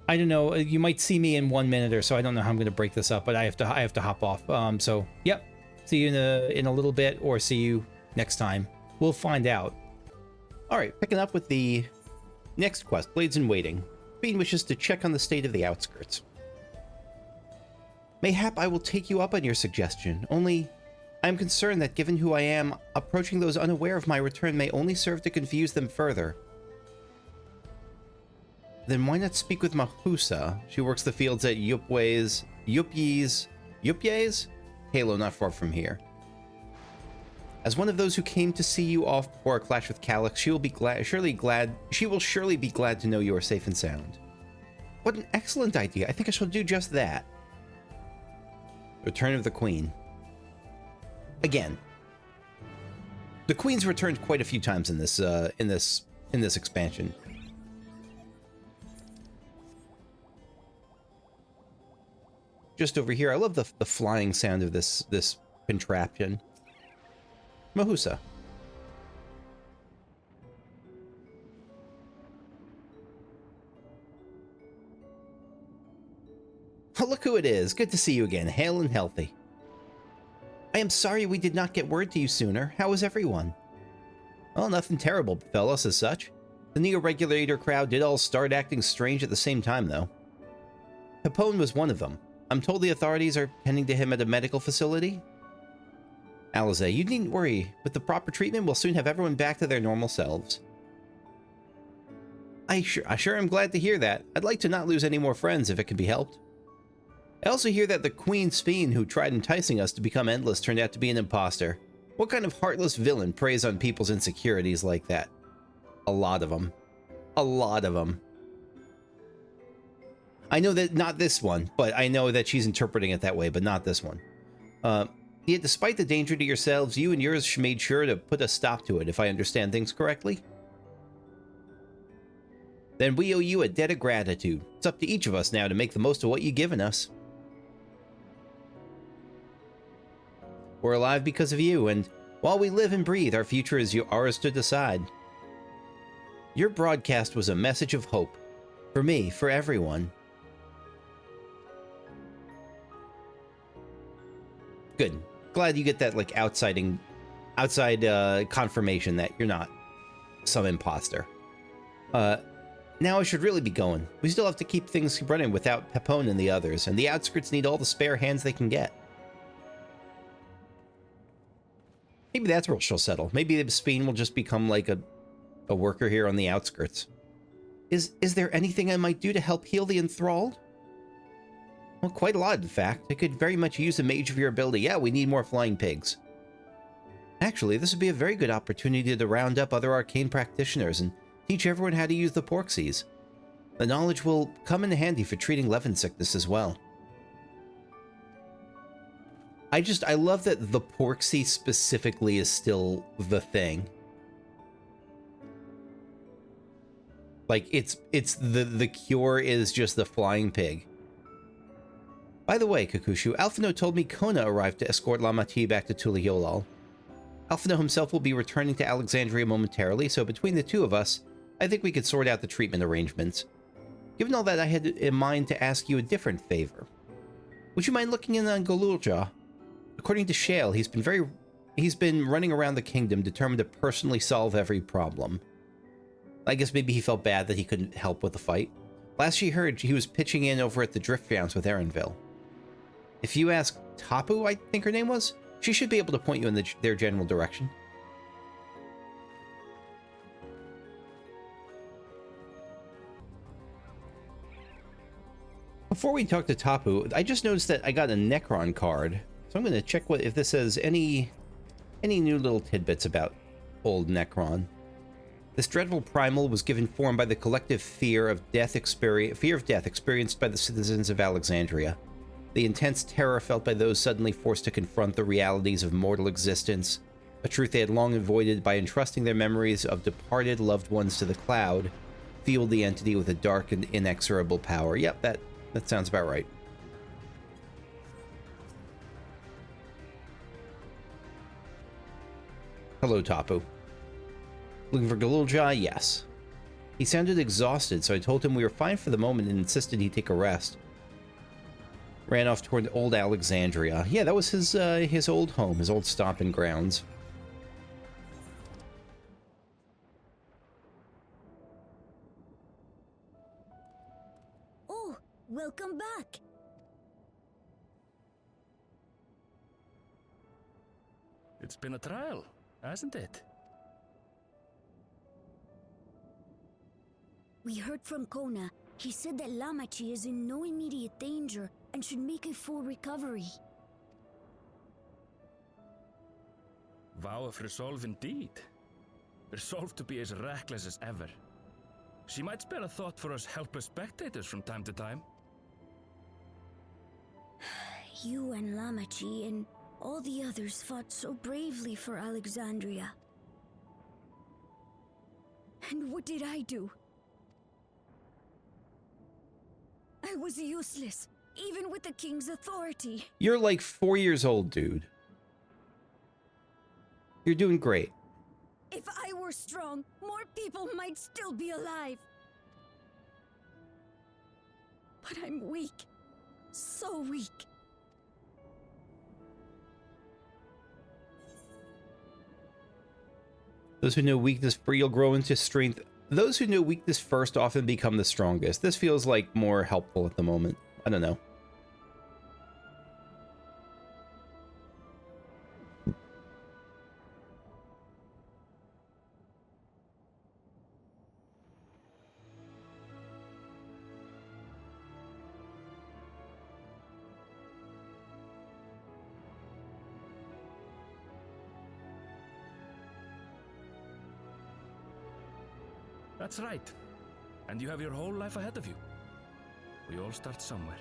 I don't know. You might see me in 1 minute or so. I don't know how I'm gonna break this up, but I have to hop off. So yep. See you in a little bit, or see you next time. We'll find out. All right, picking up with the next quest, Blades in Waiting. Bean wishes to check on the state of the outskirts. Mayhap I will take you up on your suggestion, only I am concerned that given who I am, approaching those unaware of my return may only serve to confuse them further. Then why not speak with Mahusa? She works the fields at Yupye's? Halo, not far from here. As one of those who came to see you off before a clash with Calyx, she will surely be glad to know you are safe and sound. What an excellent idea. I think I shall do just that. Return of the Queen. Again, the Queen's returned quite a few times in this expansion. Just over here, I love the flying sound of this contraption. Mahusa. Oh, look who it is. Good to see you again, hale and healthy. I am sorry we did not get word to you sooner. How is everyone? Well, nothing terrible befell us as such. The Neo-Regulator crowd did all start acting strange at the same time, though. Capone was one of them. I'm told the authorities are tending to him at a medical facility. Alize, you needn't worry. With the proper treatment, we'll soon have everyone back to their normal selves. I sure am glad to hear that. I'd like to not lose any more friends if it can be helped. I also hear that the Queen Sphene who tried enticing us to become endless turned out to be an imposter. What kind of heartless villain preys on people's insecurities like that? A lot of them. A lot of them. I know that not this one, but I know that she's interpreting it that way, but not this one. Yet despite the danger to yourselves, you and yours made sure to put a stop to it, if I understand things correctly. Then we owe you a debt of gratitude. It's up to each of us now to make the most of what you've given us. We're alive because of you, and while we live and breathe, our future is ours to decide. Your broadcast was a message of hope. For me, for everyone. Good. Glad you get that, like, outside confirmation that you're not some imposter. Now I should really be going. We still have to keep things running without Pepone and the others, and the outskirts need all the spare hands they can get. Maybe that's where she'll settle. Maybe Sphene will just become like a worker here on the outskirts. Is there anything I might do to help heal the enthralled? Well, quite a lot, in fact. I could very much use a mage of your ability. Yeah, we need more flying pigs. Actually, this would be a very good opportunity to round up other arcane practitioners and teach everyone how to use the Porxies. The knowledge will come in handy for treating Levin sickness as well. I love that the Porxie specifically is still the thing. Like, it's the cure is just the flying pig. By the way, Kakushu, Alphino told me Kona arrived to escort Lamati back to Tuliolal. Alphino himself will be returning to Alexandria momentarily, so between the two of us, I think we could sort out the treatment arrangements. Given all that, I had in mind to ask you a different favor. Would you mind looking in on Golulja? According to Shale, he's been running around the kingdom determined to personally solve every problem. I guess maybe he felt bad that he couldn't help with the fight. Last she heard, he was pitching in over at the Drift Grounds with Erenville. If you ask Tapu, I think her name was, she should be able to point you in their general direction. Before we talk to Tapu, I just noticed that I got a Necron card, so I'm going to check if this has any new little tidbits about old Necron. This dreadful primal was given form by the collective fear of death experienced by the citizens of Alexandria. The intense terror felt by those suddenly forced to confront the realities of mortal existence, a truth they had long avoided by entrusting their memories of departed loved ones to the cloud, fueled the entity with a dark and inexorable power. Yep, that sounds about right. Hello, Tapu. Looking for Golulja? Yes. He sounded exhausted, so I told him we were fine for the moment and insisted he take a rest. Ran off toward old Alexandria. Yeah, that was his old home, his old stomping grounds. Oh, welcome back. It's been a trial, hasn't it? We heard from Kona. He said that Lamachi is in no immediate danger and should make a full recovery. Vow of resolve indeed. Resolved to be as reckless as ever. She might spare a thought for us helpless spectators from time to time. You and Lamachi and all the others fought so bravely for Alexandria. And what did I do? I was useless, even with the king's authority. You're like 4 years old, dude. You're doing great. If I were strong, more people might still be alive. But I'm weak. So weak. Those who know weakness you'll grow into strength. Those who know weakness first often become the strongest. This feels like more helpful at the moment. I don't know. That's right. And you have your whole life ahead of you. We all start somewhere.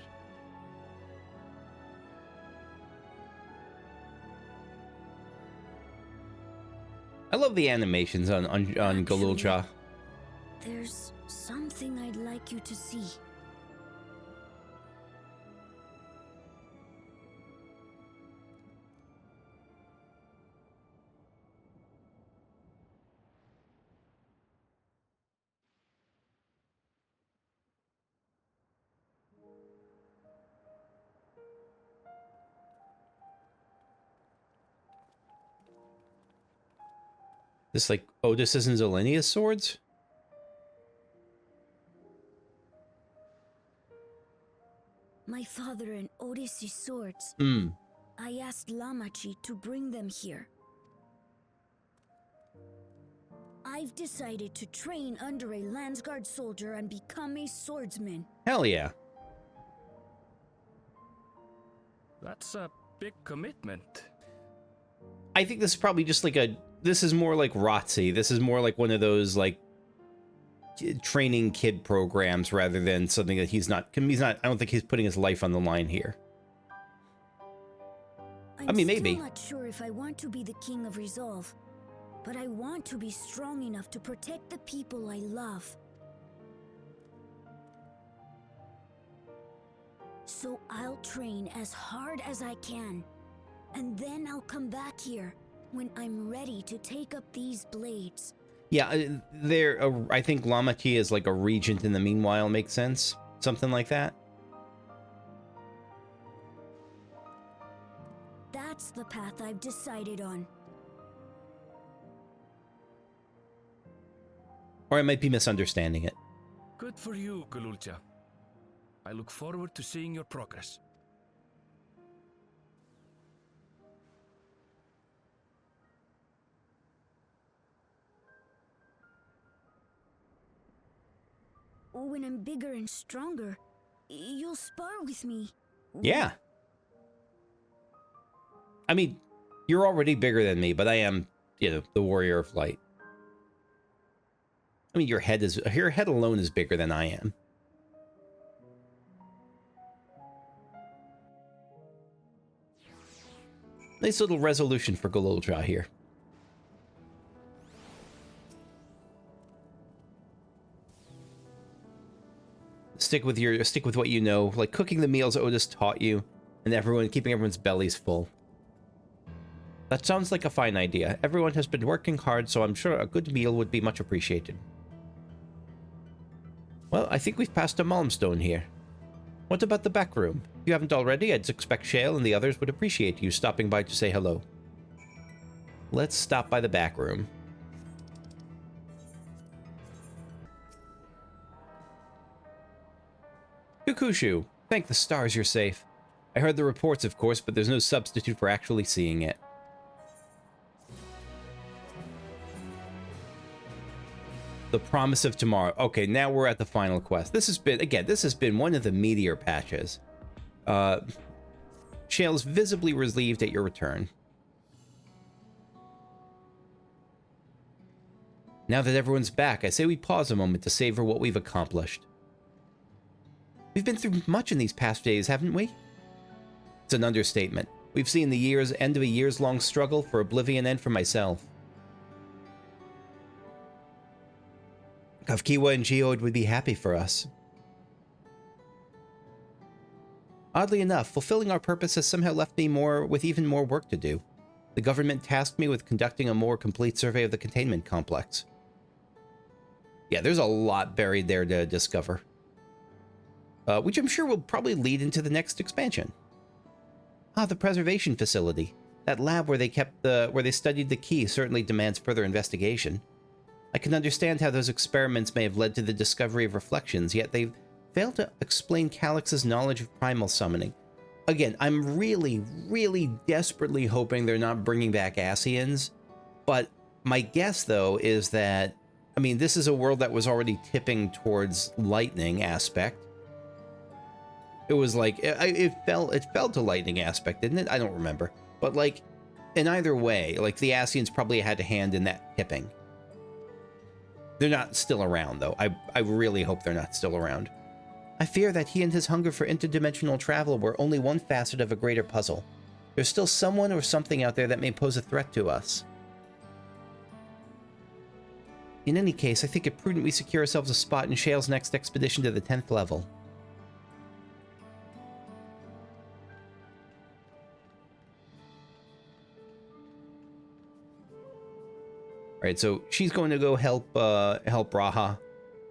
I love the animations on Golulja. There's something I'd like you to see. This like Otis and Zelenia's swords? My father and Otis' swords. I asked Lamachi to bring them here. I've decided to train under a Landsguard soldier and become a swordsman. Hell yeah. That's a big commitment. I think this is probably just like this is more like ROTC. This is more like one of those like training kid programs rather than something that he's not, I don't think he's putting his life on the line here. I mean, maybe. I'm still not sure if I want to be the King of Resolve, but I want to be strong enough to protect the people I love. So I'll train as hard as I can. And then I'll come back here when I'm ready to take up these blades. Yeah, I think Lamachi is like a regent in the meanwhile, makes sense. Something like that. That's the path I've decided on. Or I might be misunderstanding it. Good for you, Gululcha. I look forward to seeing your progress. When I'm bigger and stronger, you'll spar with me. Yeah. I mean, you're already bigger than me, but I am, the warrior of light. I mean, your head alone is bigger than I am. Nice little resolution for Gololja here. Stick with what you know, like cooking the meals Otis taught you, and keeping everyone's bellies full. That sounds like a fine idea. Everyone has been working hard, so I'm sure a good meal would be much appreciated. Well, I think we've passed a milestone here. What about the back room? If you haven't already, I'd expect Shale and the others would appreciate you stopping by to say hello. Let's stop by the back room. Kukushu, thank the stars you're safe. I heard the reports, of course, but there's no substitute for actually seeing it. The promise of tomorrow. Okay, now we're at the final quest. This has been one of the meteor patches. Shale's visibly relieved at your return. Now that everyone's back, I say we pause a moment to savor what we've accomplished. We've been through much in these past days, haven't we? It's an understatement. We've seen the end of a years-long struggle for oblivion and for myself. Kavkiwa and Geode would be happy for us. Oddly enough, fulfilling our purpose has somehow left me with even more work to do. The government tasked me with conducting a more complete survey of the containment complex. Yeah, there's a lot buried there to discover. Which I'm sure will probably lead into the next expansion. Ah, the preservation facility. That lab where they studied the key certainly demands further investigation. I can understand how those experiments may have led to the discovery of reflections, yet they fail to explain Calyx's knowledge of primal summoning. Again, I'm really, really desperately hoping they're not bringing back Ascians, but my guess, though, is that, I mean, this is a world that was already tipping towards lightning aspect. It was like, it fell to lightning aspect, didn't it? I don't remember. But, like, in either way, like, the Ascians probably had a hand in that tipping. They're not still around, though. I really hope they're not still around. I fear that he and his hunger for interdimensional travel were only one facet of a greater puzzle. There's still someone or something out there that may pose a threat to us. In any case, I think it prudent we secure ourselves a spot in Shale's next expedition to the 10th level. Alright, so she's going to go help Raha,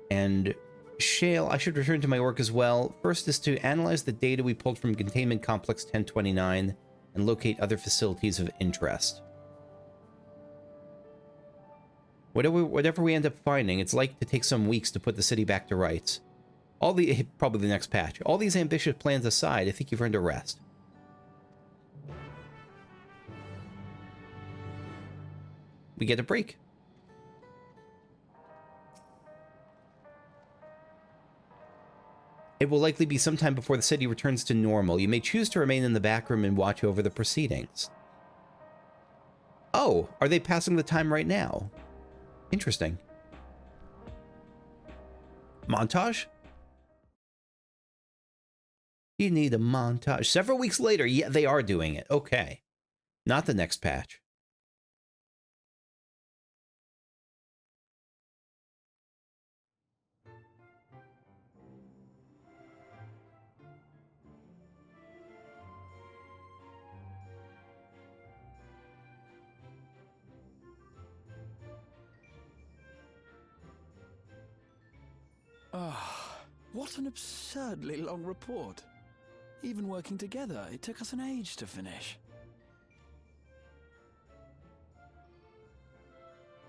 and Shale, I should return to my work as well. First is to analyze the data we pulled from Containment Complex 1029 and locate other facilities of interest. Whatever we end up finding, it's likely to take some weeks to put the city back to rights. Probably the next patch. All these ambitious plans aside, I think you've earned a rest. We get a break. It will likely be sometime before the city returns to normal. You may choose to remain in the back room and watch over the proceedings. Oh, are they passing the time right now? Interesting. Montage? You need a montage. Several weeks later, yeah, they are doing it. Okay. Not the next patch. Ah, what an absurdly long report. Even working together, it took us an age to finish.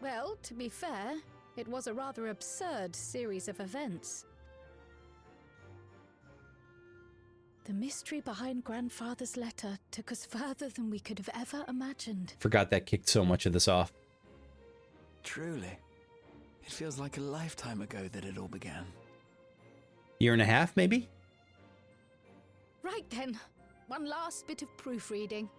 Well, to be fair, it was a rather absurd series of events. The mystery behind Grandfather's letter took us further than we could have ever imagined. Forgot that kicked so much of this off. Truly. It feels like a lifetime ago that it all began. Year and a half, maybe? Right then, one last bit of proofreading.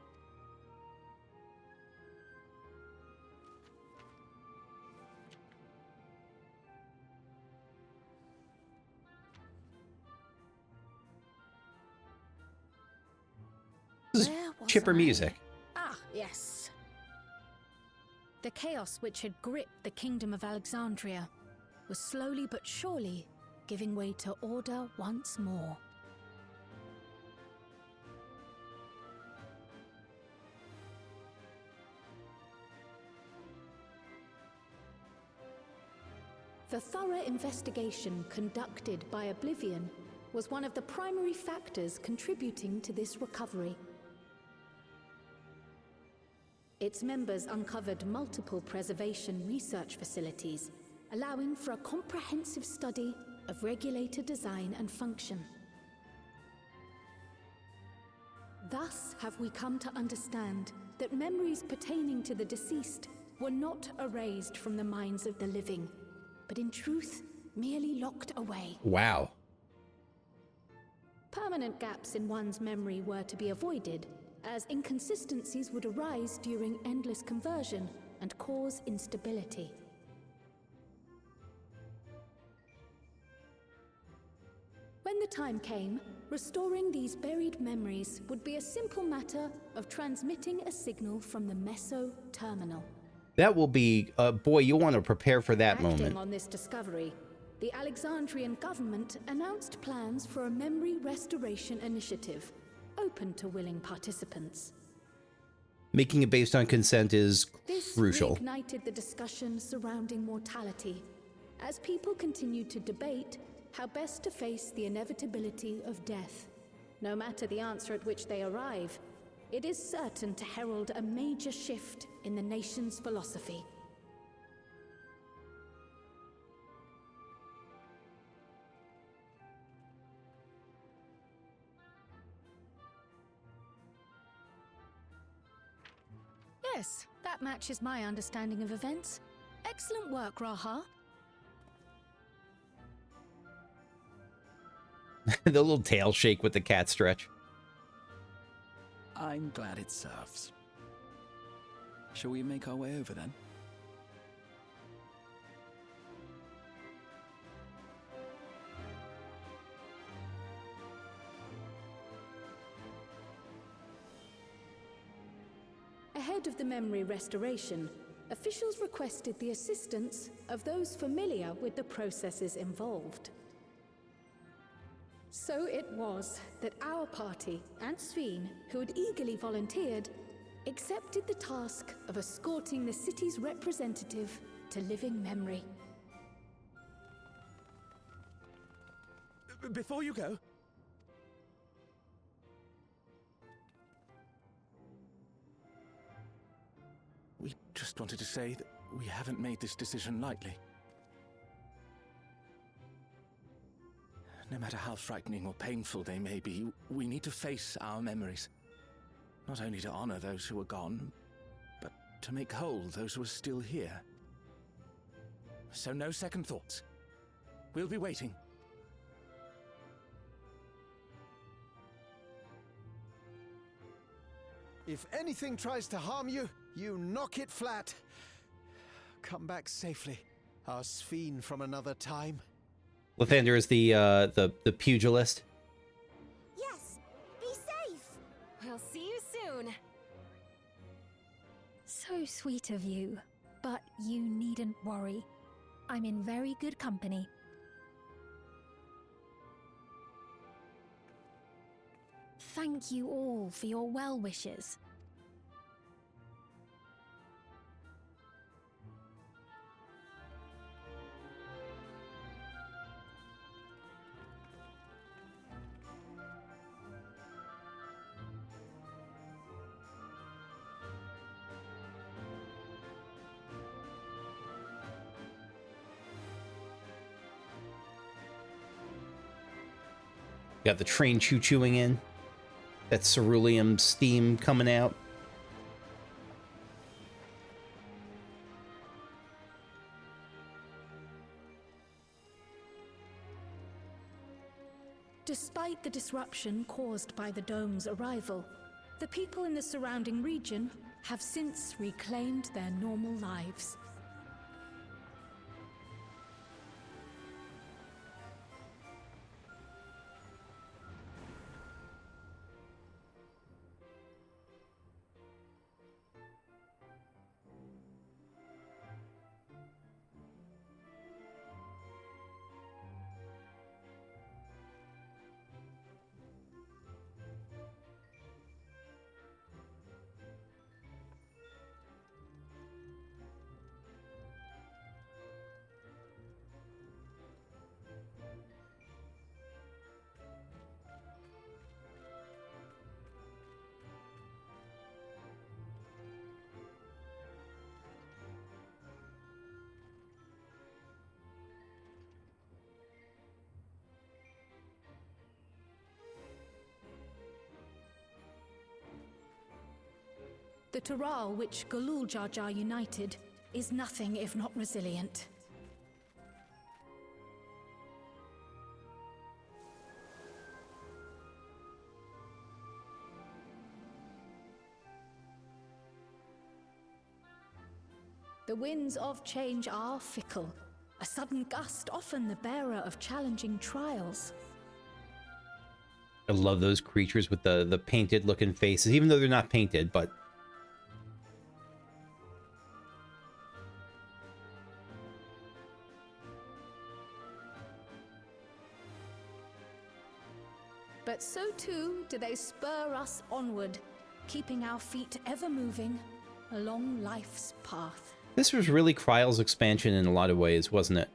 This is chipper music. Ah, yes. The chaos which had gripped the kingdom of Alexandria was slowly but surely giving way to order once more. The thorough investigation conducted by Oblivion was one of the primary factors contributing to this recovery. Its members uncovered multiple preservation research facilities, allowing for a comprehensive study of regulator design and function. Thus have we come to understand that memories pertaining to the deceased were not erased from the minds of the living, but in truth, merely locked away. Wow. Permanent gaps in one's memory were to be avoided, as inconsistencies would arise during endless conversion and cause instability. When the time came, restoring these buried memories would be a simple matter of transmitting a signal from the Meso terminal. That will be, boy, you'll want to prepare for that Acting moment. on this discovery, the Alexandrian government announced plans for a memory restoration initiative, open to willing participants. Making it based on consent is crucial. This reignited the discussion surrounding mortality, as people continued to debate how best to face the inevitability of death. No matter the answer at which they arrive, it is certain to herald a major shift in the nation's philosophy. Yes, that matches my understanding of events. Excellent work, Raha. The little tail shake with the cat stretch. I'm glad it serves. Shall we make our way over then? Ahead of the memory restoration, officials requested the assistance of those familiar with the processes involved. So it was that our party and Sveen, who had eagerly volunteered, accepted the task of escorting the city's representative to living memory. Before you go, we just wanted to say that we haven't made this decision lightly. No matter how frightening or painful they may be, we need to face our memories. Not only to honor those who are gone, but to make whole those who are still here. So no second thoughts. We'll be waiting. If anything tries to harm you, you knock it flat. Come back safely, our Sveen from another time. Lathander is the pugilist. Yes, be safe. We'll see you soon. So sweet of you, but you needn't worry. I'm in very good company. Thank you all for your well wishes. Got the train choo-chooing in. That cerulean steam coming out. Despite the disruption caused by the dome's arrival, the people in the surrounding region have since reclaimed their normal lives. The Taral which Galul Jar Jar united is nothing if not resilient. The winds of change are fickle. A sudden gust often the bearer of challenging trials. I love those creatures with the painted looking faces, even though they're not painted, but But so too do they spur us onward, keeping our feet ever moving along life's path. this was really Kryle's expansion in a lot of ways, wasn't it?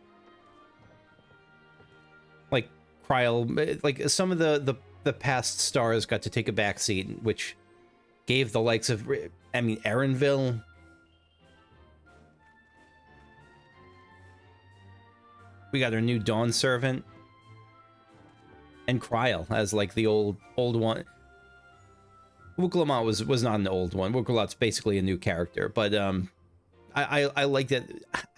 Like Kryle, like some of the past stars got to take a backseat, which gave the likes of, I mean, Erenville. We got our new Dawn Servant. And Kryle as like the old one. Wuklamot was not an old one. Wuklomot's basically a new character, but I like that.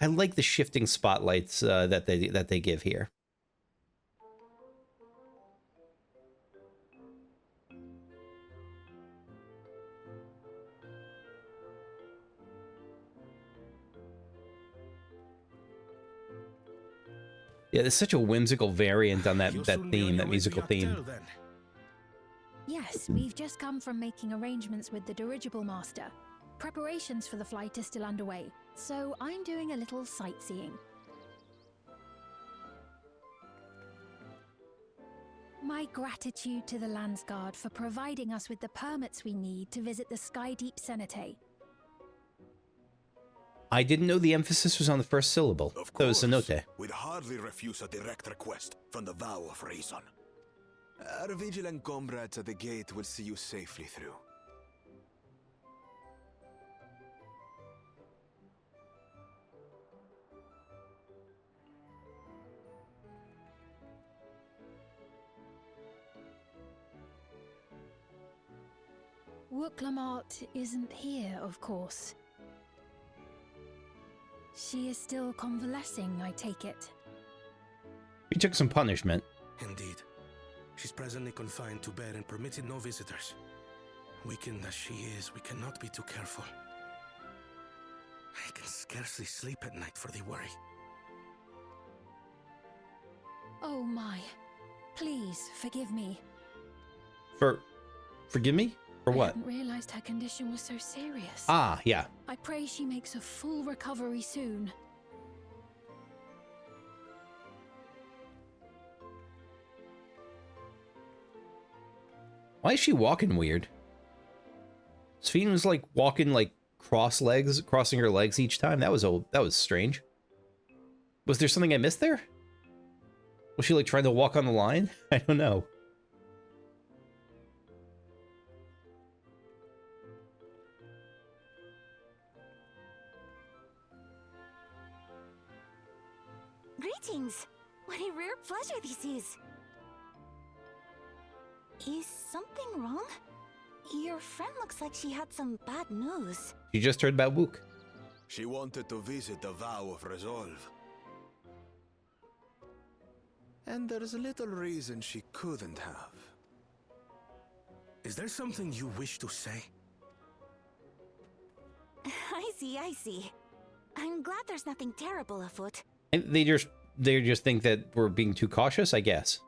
I like the shifting spotlights that they give here. Yeah, there's such a whimsical variant on that theme, that musical theme. Yes, we've just come from making arrangements with the dirigible master. Preparations for the flight are still underway, so I'm doing a little sightseeing. My gratitude to the Landsguard for providing us with the permits we need to visit the Skydeep Cenote. I didn't know the emphasis was on the first syllable. Of That was course, Cenote. we'd hardly refuse a direct request from the vow of reason. Our vigilant comrades at the gate will see you safely through. Wuklamot isn't here, of course. She is still convalescing, I take it. He took some punishment. Indeed. She's presently confined to bed and permitted no visitors. Weakened as she is, we cannot be too careful. I can scarcely sleep at night for the worry. Oh my. Please, forgive me. Forgive me? For I what? hadn't realized her condition was so serious. Ah, yeah. I pray she makes a full recovery soon. Why is she walking weird? Sphene was like walking like crossing her legs each time. That was strange. Was there something I missed there? Was she like trying to walk on the line? I don't know. Greetings! What a rare pleasure this is. Is something wrong? Your friend looks like she had some bad news. You just heard about Wook. She wanted to visit the Vow of Resolve. And there's little reason she couldn't have. Is there something you wish to say? I see. I'm glad there's nothing terrible afoot. And they just think that we're being too cautious, I guess.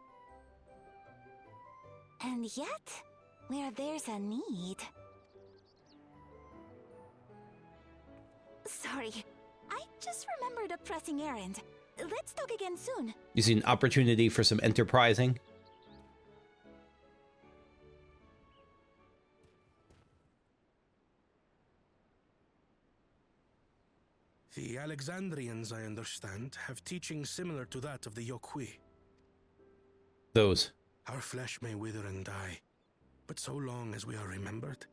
And yet, where there's a need... Sorry, I just remembered a pressing errand. Let's talk again soon. You see an opportunity for some enterprising? The Alexandrians, I understand, have teaching similar to that of the Yokui. Those. Our flesh may wither and die, but so long as we are remembered,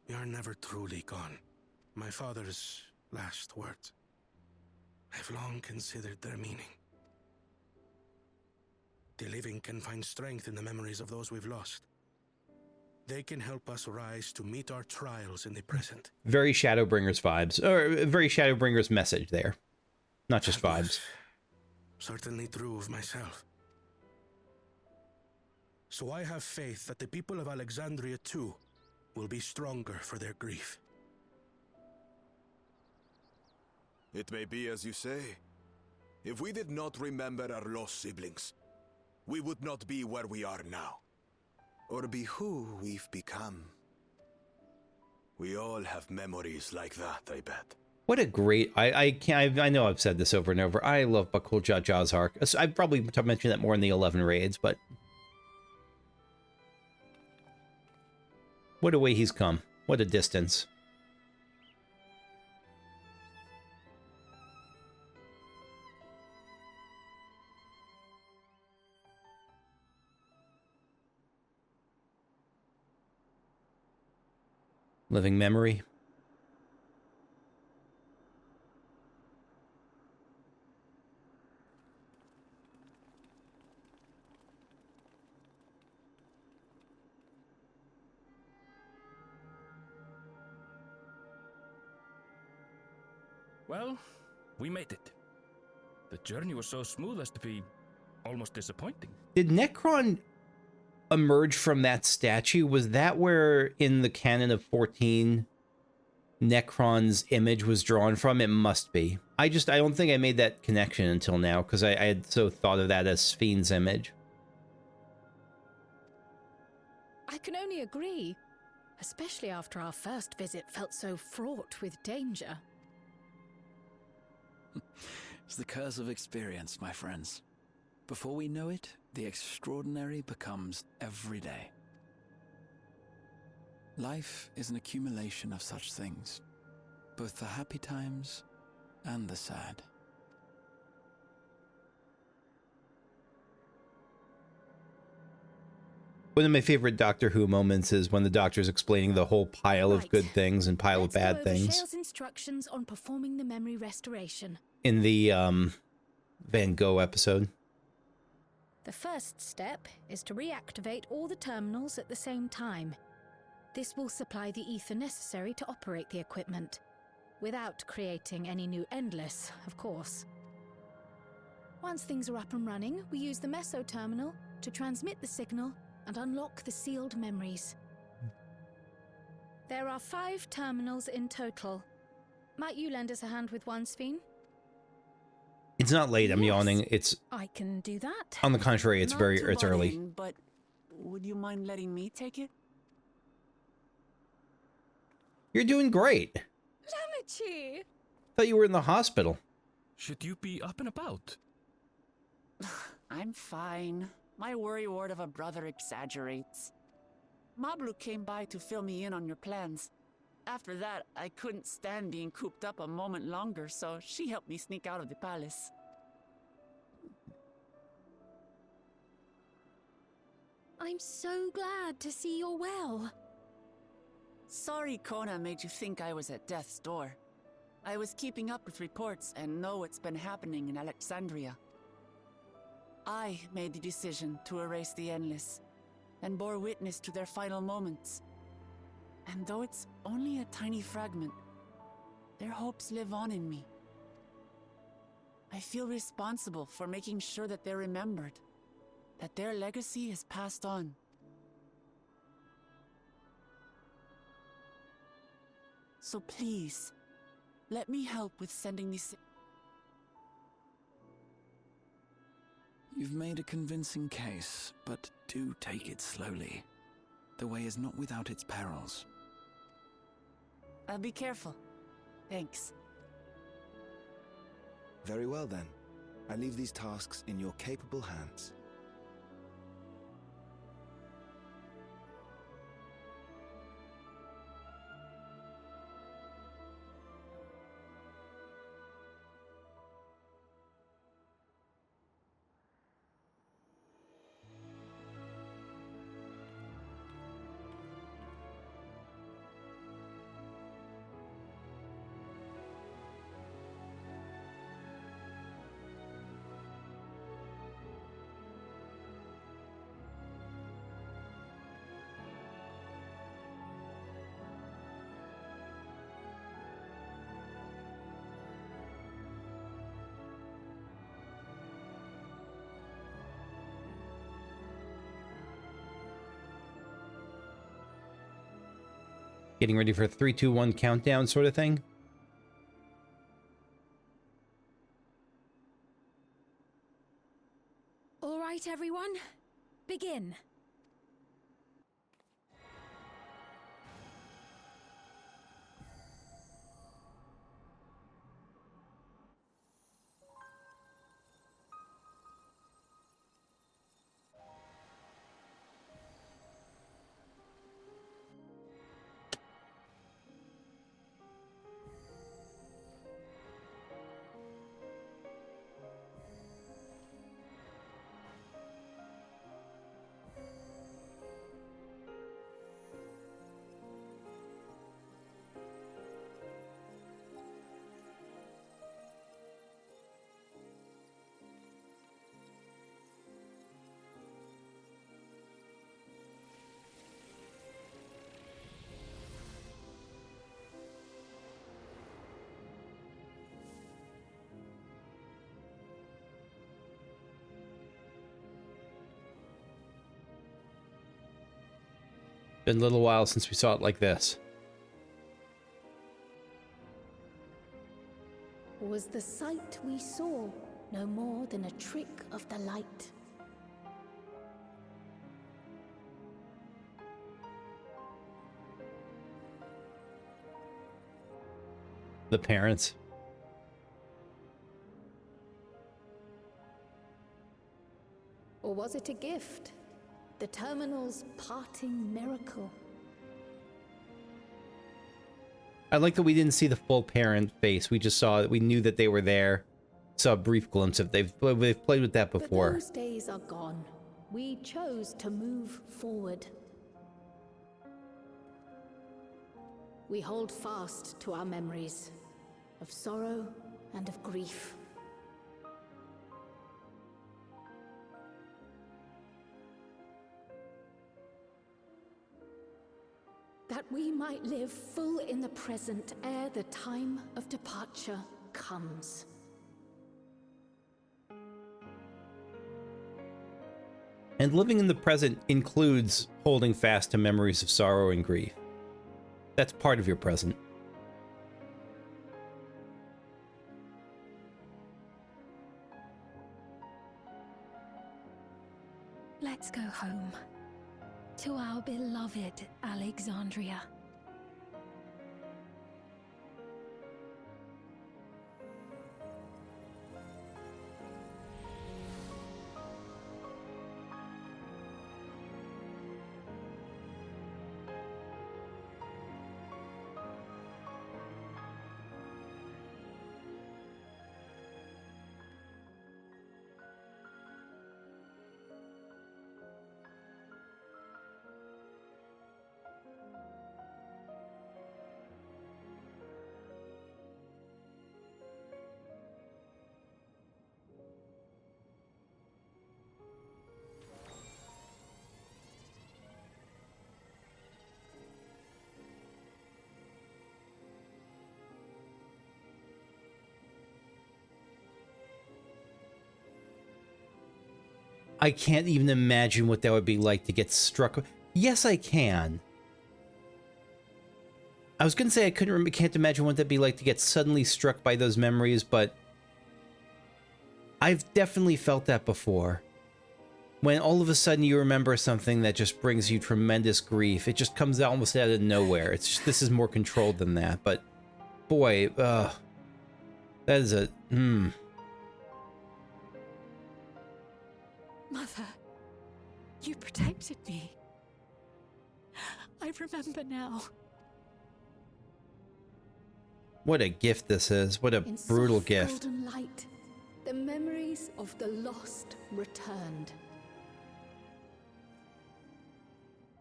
we are never truly gone. My father's last words. I've long considered their meaning. The living can find strength in the memories of those we've lost. They can help us rise to meet our trials in the present. Very Shadowbringers vibes, or very Shadowbringers message there. Not just vibes. Certainly true of myself. So I have faith that the people of Alexandria too will be stronger for their grief. It may be as you say. If we did not remember our lost siblings, we would not be where we are now. Or be who we've become. We all have memories like that, I bet. What a great... I know I've said this over and over. I love Bakul Jaja's arc. I've probably mentioned that more in the 11 raids, but... what a way he's come. What a distance. Living memory. Well, we made it. The journey was so smooth as to be almost disappointing. Did Necron emerge from that statue? Was that where in the canon of 14 Necron's image was drawn from? It must be. I don't think I made that connection until now, because I had so thought of that as Fiend's image. I can only agree, especially after our first visit felt so fraught with danger. It's the curse of experience, my friends. Before we know it, the extraordinary becomes every day. Life is an accumulation of such things, both the happy times and the sad. One of my favorite Doctor Who moments is when the Doctor's explaining the whole pile of good things and pile of bad things. Shale's instructions on performing the memory restoration. In the Van Gogh episode. The first step is to reactivate all the terminals at the same time. This will supply the ether necessary to operate the equipment, without creating any new endless, of course. Once things are up and running, we use the meso terminal to transmit the signal and unlock the sealed memories. There are 5 terminals in total. Might you lend us a hand with one, Sphene? It's not late, I'm yawning. It's... I can do that. On the contrary, it's it's early. But would you mind letting me take it? You're doing great. Lamichi! Thought you were in the hospital. Should you be up and about? I'm fine. My worry ward of a brother exaggerates. Mablu came by to fill me in on your plans. After that, I couldn't stand being cooped up a moment longer, so she helped me sneak out of the palace. I'm so glad to see you're well. Sorry Kona made you think I was at death's door. I was keeping up with reports and know what's been happening in Alexandria. I made the decision to erase the Endless. and bore witness to their final moments. And though it's only a tiny fragment, their hopes live on in me. I feel responsible for making sure that they're remembered, that their legacy is passed on. So please, let me help with sending these... You've made a convincing case, but do take it slowly. The way is not without its perils. I'll be careful. Thanks. Very well then. I leave these tasks in your capable hands. Getting ready for a 3, 2, 1 countdown sort of thing. All right, everyone. Begin. Been a little while since we saw it like this. Was the sight we saw no more than a trick of the light? The parents. Or was it a gift? The Terminal's parting miracle? I like that we didn't see the full parent face. We just saw that we knew that they were there. Saw a brief glimpse of they've played with that before. But those days are gone. We chose to move forward. We hold fast to our memories of sorrow and of grief. That we might live full in the present ere the time of departure comes. And living in the present includes holding fast to memories of sorrow and grief. That's part of your present. Let's go home. To our beloved Alexandria. I can't even imagine what that would be like to get struck. Yes, I can. I was going to say I can't imagine what that'd be like to get suddenly struck by those memories, but I've definitely felt that before. When all of a sudden you remember something that just brings you tremendous grief. It just comes out almost out of nowhere. It's just, this is more controlled than that, but boy, that is a, Mother, you protected me. I remember now. What a gift this is. What a brutal gift. In soft golden light, the memories of the lost returned.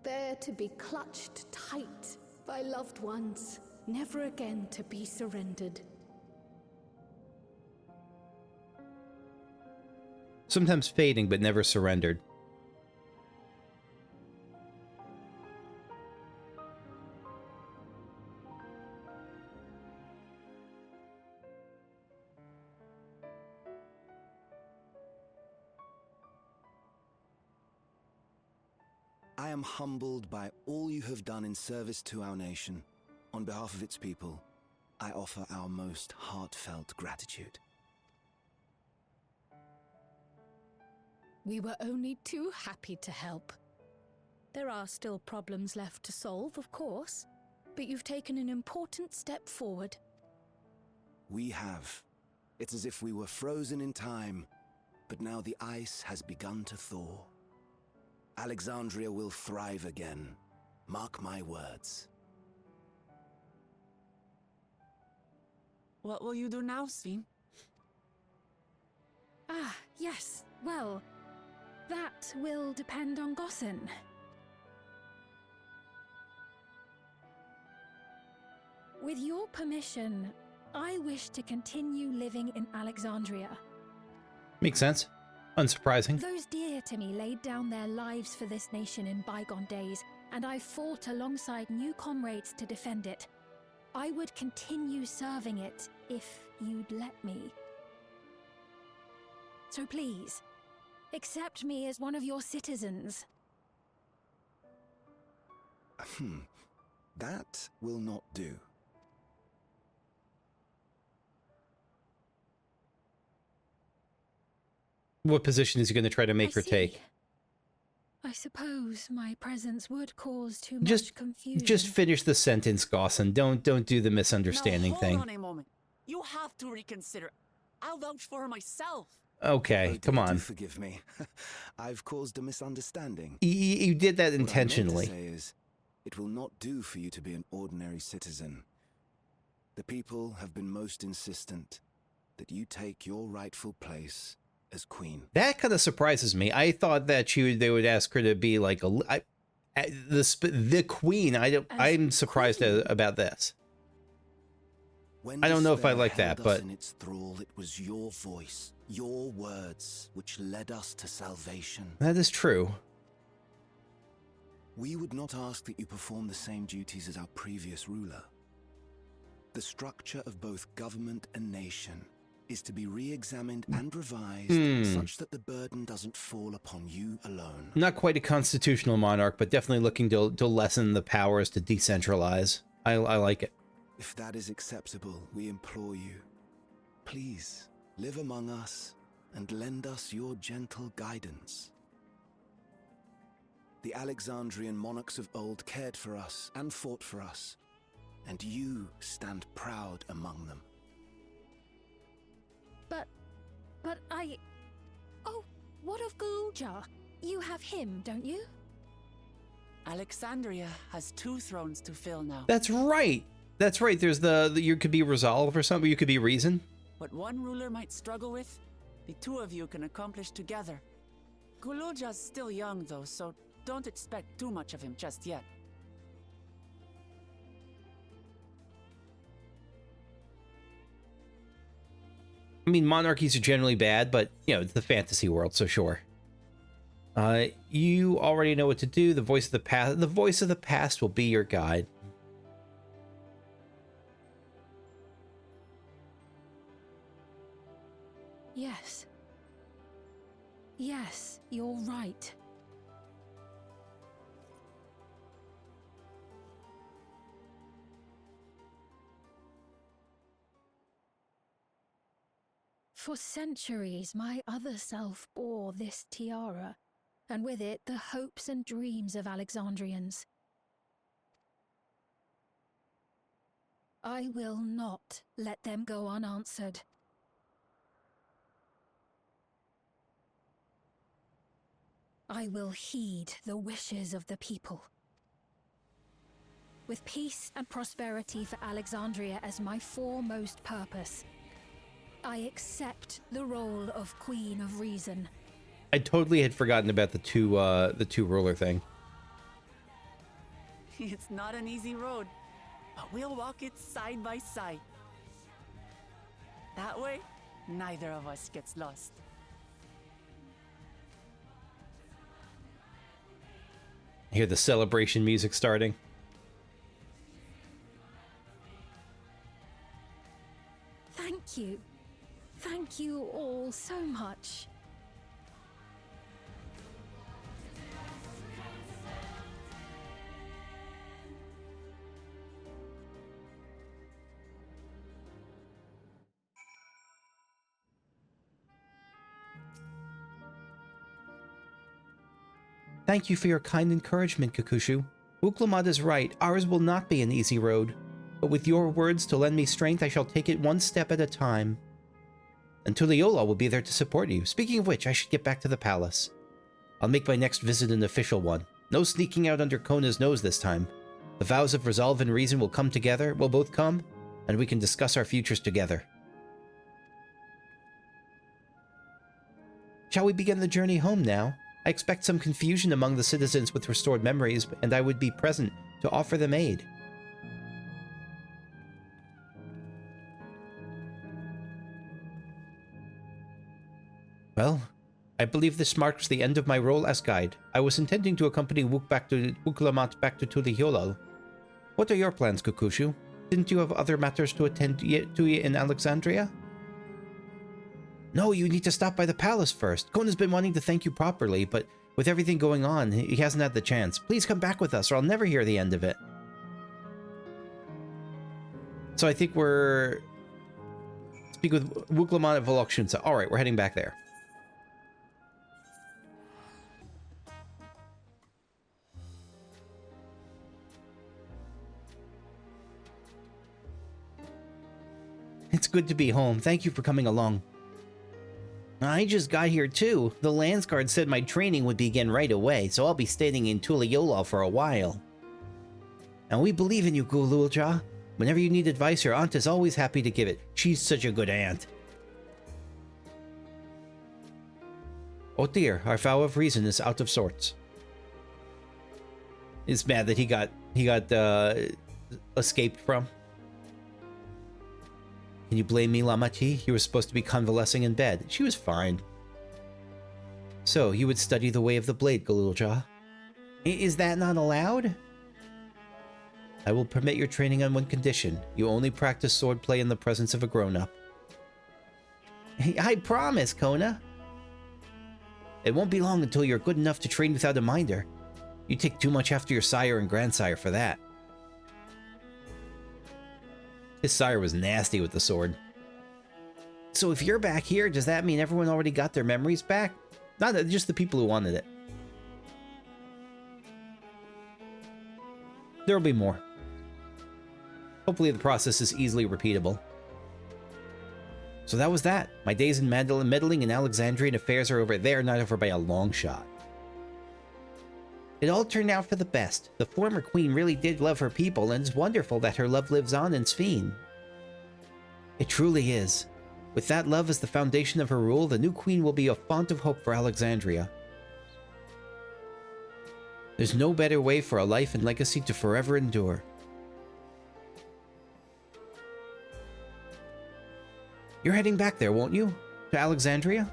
There to be clutched tight by loved ones, never again to be surrendered. Sometimes fading, but never surrendered. I am humbled by all you have done in service to our nation. On behalf of its people, I offer our most heartfelt gratitude. We were only too happy to help. There are still problems left to solve, of course, but you've taken an important step forward. We have. It's as if we were frozen in time, but now the ice has begun to thaw. Alexandria will thrive again. Mark my words. What will you do now, Sven? Ah, yes. Well, that will depend on Gossen. With your permission, I wish to continue living in Alexandria. Makes sense. Unsurprising. Those dear to me laid down their lives for this nation in bygone days, and I fought alongside new comrades to defend it. I would continue serving it if you'd let me. So please, accept me as one of your citizens. That will not do. What position is he going to try to make her take? I suppose my presence would cause too much confusion. Just finish the sentence, Gossen. Don't do the misunderstanding thing. Hold on a moment. You have to reconsider. I'll vouch for her myself. Okay, come on. Do forgive me. I've caused a misunderstanding. You did that intentionally. What I meant to say is, it will not do for you to be an ordinary citizen. The people have been most insistent that you take your rightful place as queen. That kind of surprises me. I thought that they would ask her to be like the queen. I'm surprised about this. When I don't know if I like despair that, held but us in its thrall, it was your voice, your words, which led us to salvation. That is true. We would not ask that you perform the same duties as our previous ruler. The structure of both government and nation is to be re-examined and revised such that the burden doesn't fall upon you alone. Not quite a constitutional monarch, but definitely looking to lessen the powers, to decentralize. I like it. If that is acceptable, we implore you, please live among us and lend us your gentle guidance. The Alexandrian monarchs of old cared for us and fought for us, and you stand proud among them. But I... Oh, what of Galuja? You have him, don't you? Alexandria has 2 thrones to fill now. That's right. That's right. There's you could be resolve or something. You could be reason. What one ruler might struggle with, the 2 of you can accomplish together. Galuja's still young though, so don't expect too much of him just yet. I mean, monarchies are generally bad, but, you know, it's the fantasy world, so sure. You already know what to do. The voice of the past. The voice of the past will be your guide. Yes. Yes, you're right. For centuries, my other self bore this tiara, and with it the hopes and dreams of Alexandrians. I will not let them go unanswered. I will heed the wishes of the people. With peace and prosperity for Alexandria as my foremost purpose, I accept the role of Queen of Reason. I totally had forgotten about the two ruler thing. It's not an easy road, but we'll walk it side by side. That way, neither of us gets lost. I hear the celebration music starting. Thank you. Thank you all so much. Thank you for your kind encouragement, Kakushu. Uklamat is right, ours will not be an easy road. But with your words to lend me strength, I shall take it one step at a time. And Tuliyola will be there to support you. Speaking of which, I should get back to the palace. I'll make my next visit an official one. No sneaking out under Kona's nose this time. The vows of resolve and reason will come together, will both come, and we can discuss our futures together. Shall we begin the journey home now? I expect some confusion among the citizens with restored memories, and I would be present to offer them aid. Well, I believe this marks the end of my role as guide. I was intending to accompany Wuklamat back to Tuliyola. What are your plans, Kakushu? Didn't you have other matters to attend to in Alexandria? No, you need to stop by the palace first. Kona's been wanting to thank you properly, but with everything going on, he hasn't had the chance. Please come back with us, or I'll never hear the end of it. So I think we're... Speak with Wuklamat at Volokshunsa. Alright, we're heading back there. It's good to be home. Thank you for coming along. I just got here too. The Lance Guard said my training would begin right away, so I'll be staying in Tuliyola for a while. And we believe in you, Gululja. Whenever you need advice, your aunt is always happy to give it. She's such a good aunt. Oh dear, our vow of reason is out of sorts. He's mad that he got escaped from. Can you blame me, Lamati? You were supposed to be convalescing in bed. She was fine. So, you would study the way of the blade, Galulja. Is that not allowed? I will permit your training on one condition. You only practice swordplay in the presence of a grown-up. I promise, Kona. It won't be long until you're good enough to train without a minder. You take too much after your sire and grandsire for that. His sire was nasty with the sword. So if you're back here, does that mean everyone already got their memories back? Not just the people who wanted it. There'll be more. Hopefully the process is easily repeatable. So that was that. My days in meddling in Alexandrian affairs are over. They are not over by a long shot. It all turned out for the best. The former queen really did love her people, and it's wonderful that her love lives on in Sphene. It truly is. With that love as the foundation of her rule, the new queen will be a font of hope for Alexandria. There's no better way for a life and legacy to forever endure. You're heading back there, won't you? To Alexandria?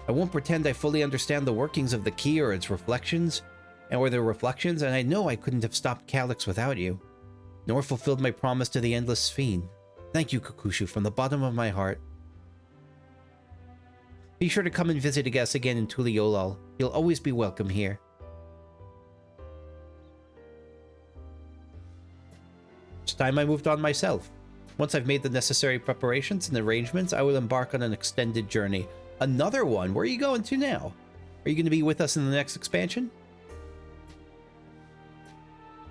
I won't pretend I fully understand the workings of the key or its reflections, and I know I couldn't have stopped Calyx without you, nor fulfilled my promise to the endless Sphene. Thank you, Kakushu, from the bottom of my heart. Be sure to come and visit us again in Tuliolal. You'll always be welcome here. It's time I moved on myself. Once I've made the necessary preparations and arrangements, I will embark on an extended journey. Another one? Where are you going to now? Are you going to be with us in the next expansion?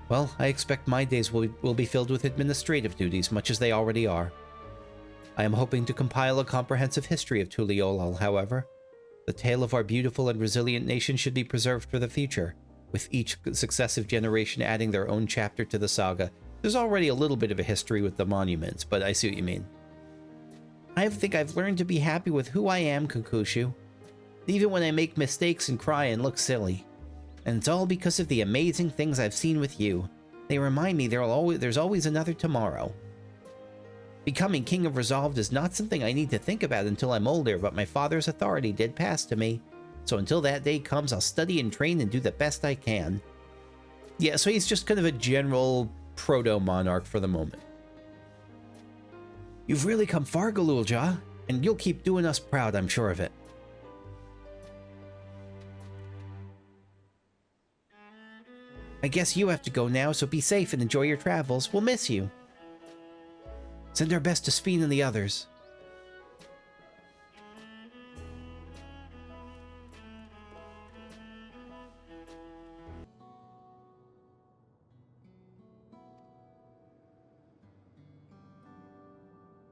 Well, I expect my days will be filled with administrative duties, much as they already are. I am hoping to compile a comprehensive history of Tuliolal, however. The tale of our beautiful and resilient nation should be preserved for the future, with each successive generation adding their own chapter to the saga. There's already a little bit of a history with the monuments, but I see what you mean. I think I've learned to be happy with who I am, Kukushu. Even when I make mistakes and cry and look silly. And it's all because of the amazing things I've seen with you. They remind me there's always another tomorrow. Becoming King of Resolved is not something I need to think about until I'm older, but my father's authority did pass to me. So until that day comes, I'll study and train and do the best I can. Yeah, so he's just kind of a general proto-monarch for the moment. You've really come far, Galulja, and you'll keep doing us proud, I'm sure of it. I guess you have to go now, so be safe and enjoy your travels. We'll miss you. Send our best to Sphene and the others.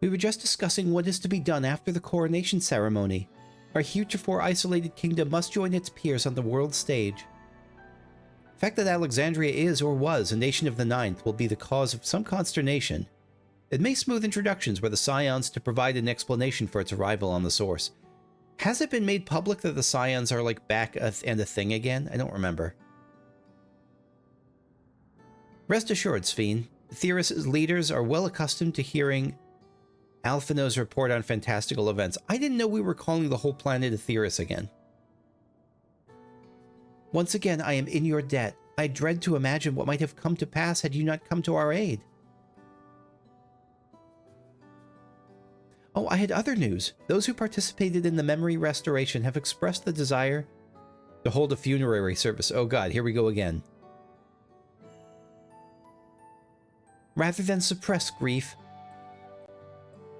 We were just discussing what is to be done after the coronation ceremony. Our heretofore isolated kingdom must join its peers on the world stage. The fact that Alexandria is, or was, a nation of the Ninth will be the cause of some consternation. It may smooth introductions where the Scions to provide an explanation for its arrival on the source. Has it been made public that the Scions are, like, back and a thing again? I don't remember. Rest assured, Sphene, Theris' leaders are well accustomed to hearing Alphino's report on fantastical events. I didn't know we were calling the whole planet Aetheris again. Once again, I am in your debt. I dread to imagine what might have come to pass had you not come to our aid. Oh, I had other news. Those who participated in the memory restoration have expressed the desire to hold a funerary service. Oh god, here we go again. Rather than suppress grief,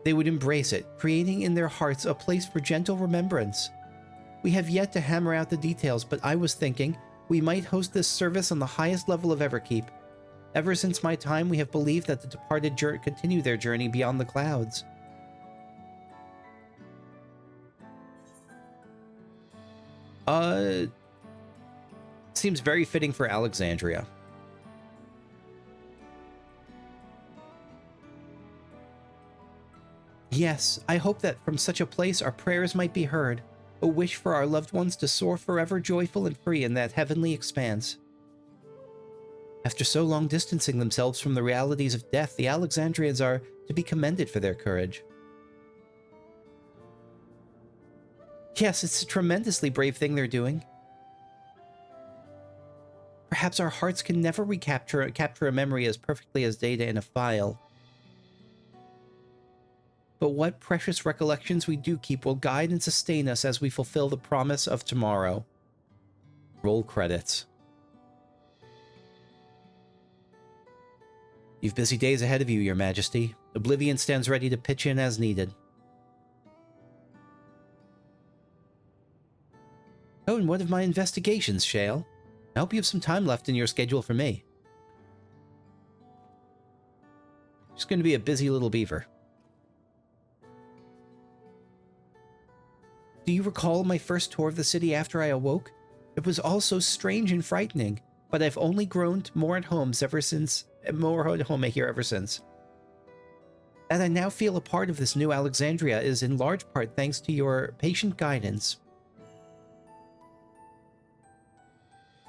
they would embrace it, creating in their hearts a place for gentle remembrance. We have yet to hammer out the details, but I was thinking we might host this service on the highest level of Everkeep. Ever since my time, we have believed that the departed continue their journey beyond the clouds. Seems very fitting for Alexandria. Yes, I hope that from such a place our prayers might be heard, a wish for our loved ones to soar forever joyful and free in that heavenly expanse. After so long distancing themselves from the realities of death, the Alexandrians are to be commended for their courage. Yes, it's a tremendously brave thing they're doing. Perhaps our hearts can never capture a memory as perfectly as data in a file. But what precious recollections we do keep will guide and sustain us as we fulfill the promise of tomorrow. Roll credits. You've busy days ahead of you, Your Majesty. Oblivion stands ready to pitch in as needed. Oh, and what of my investigations, Shale? I hope you have some time left in your schedule for me. Just going to be a busy little beaver. Do you recall my first tour of the city after I awoke? It was all so strange and frightening, but I've only grown more at home ever since. And I now feel a part of this new Alexandria is in large part thanks to your patient guidance.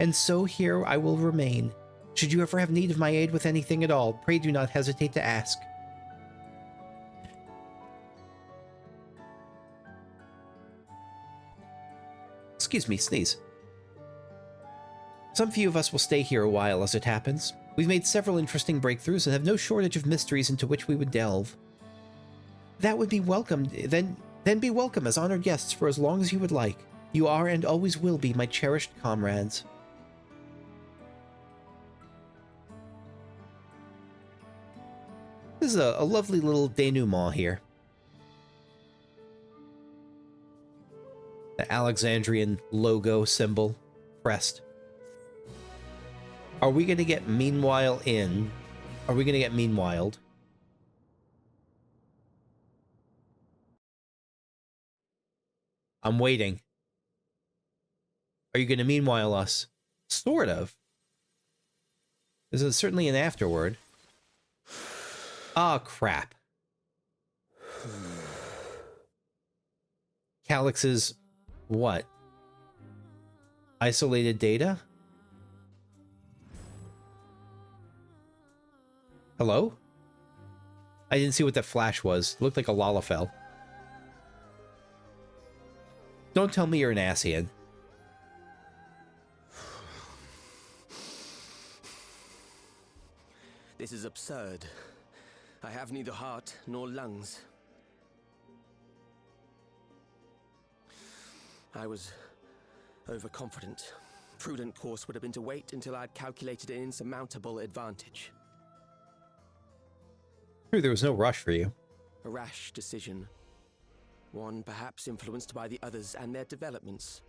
And so here I will remain. Should you ever have need of my aid with anything at all, pray do not hesitate to ask. Excuse me, sneeze. Some few of us will stay here a while as it happens. We've made several interesting breakthroughs and have no shortage of mysteries into which we would delve. That would be welcomed. Then Then be welcome as honored guests for as long as you would like. You are and always will be my cherished comrades. This is a lovely little denouement here. The Alexandrian logo symbol, crest. Are we going to get meanwhile in? Are we going to get meanwhiled? I'm waiting. Are you going to meanwhile us? Sort of. This is certainly an afterword. Ah, crap. Calyx's what? Isolated data? Hello? I didn't see what that flash was. It looked like a Lalafell. Don't tell me you're an Ascian. This is absurd. I have neither heart nor lungs. I was overconfident. Prudent course would have been to wait until I'd calculated an insurmountable advantage. True, there was no rush for you. A rash decision. One perhaps influenced by the others and their developments.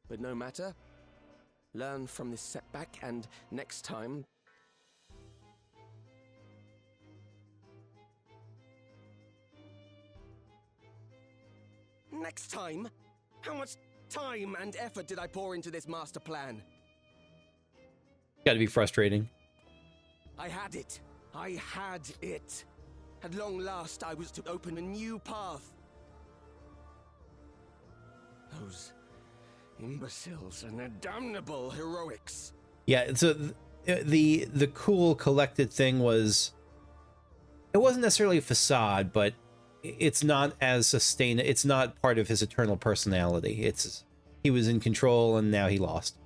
But no matter. Learn from this setback, and next time... Next time? How much time and effort did I pour into this master plan? Gotta be frustrating. I had it. I had it. At long last, I was to open a new path. Those imbeciles and their damnable heroics. Yeah, so the cool collected thing was, it wasn't necessarily a facade, but it's not as sustained. It's not part of his eternal personality. It's he was in control and now he lost.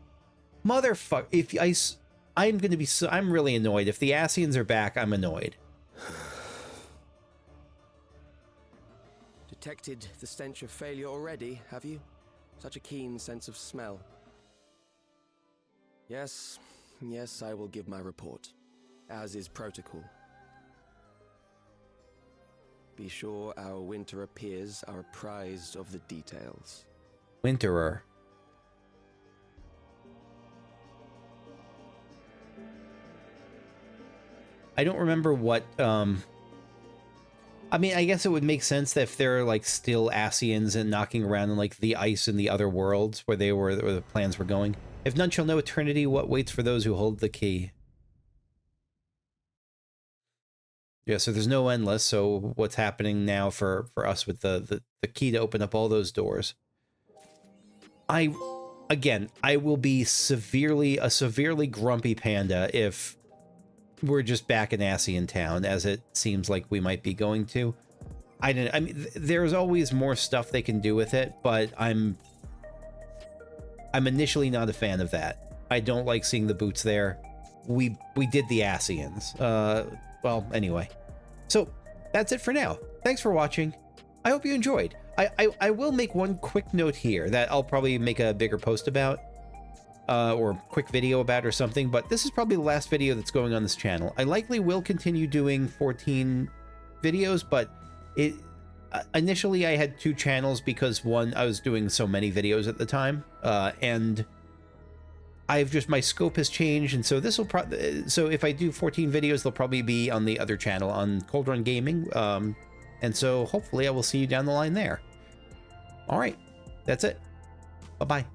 Motherfucker! If I'm gonna be so, I'm really annoyed. If the Ascians are back, I'm annoyed. Detected the stench of failure already, have you? Such a keen sense of smell. Yes, I will give my report, as is protocol. Be sure our Winterer peers are apprised of the details. Winterer. I don't remember what, I mean, I guess it would make sense that if there are, like, still Ascians and knocking around in, like, the ice in the other worlds where they were, where the plans were going. If none shall know eternity, what waits for those who hold the key? Yeah, so there's no endless, so what's happening now for us with the key to open up all those doors? Again, I will be a severely grumpy panda if we're just back in Ascian Town, as it seems like we might be going to. I mean, there's always more stuff they can do with it, but I'm initially not a fan of that. I don't like seeing the boots there. We did the Ascians. Well, anyway. So, that's it for now. Thanks for watching. I hope you enjoyed. I will make one quick note here that I'll probably make a bigger post about. Or quick video about or something, but this is probably the last video that's going on this channel. I likely will continue doing 14 videos, but initially I had 2 channels because one, I was doing so many videos at the time, and my scope has changed, and so this will so if I do 14 videos, they'll probably be on the other channel, on Cold Run Gaming, and so hopefully I will see you down the line there. All right, that's it. Bye-bye.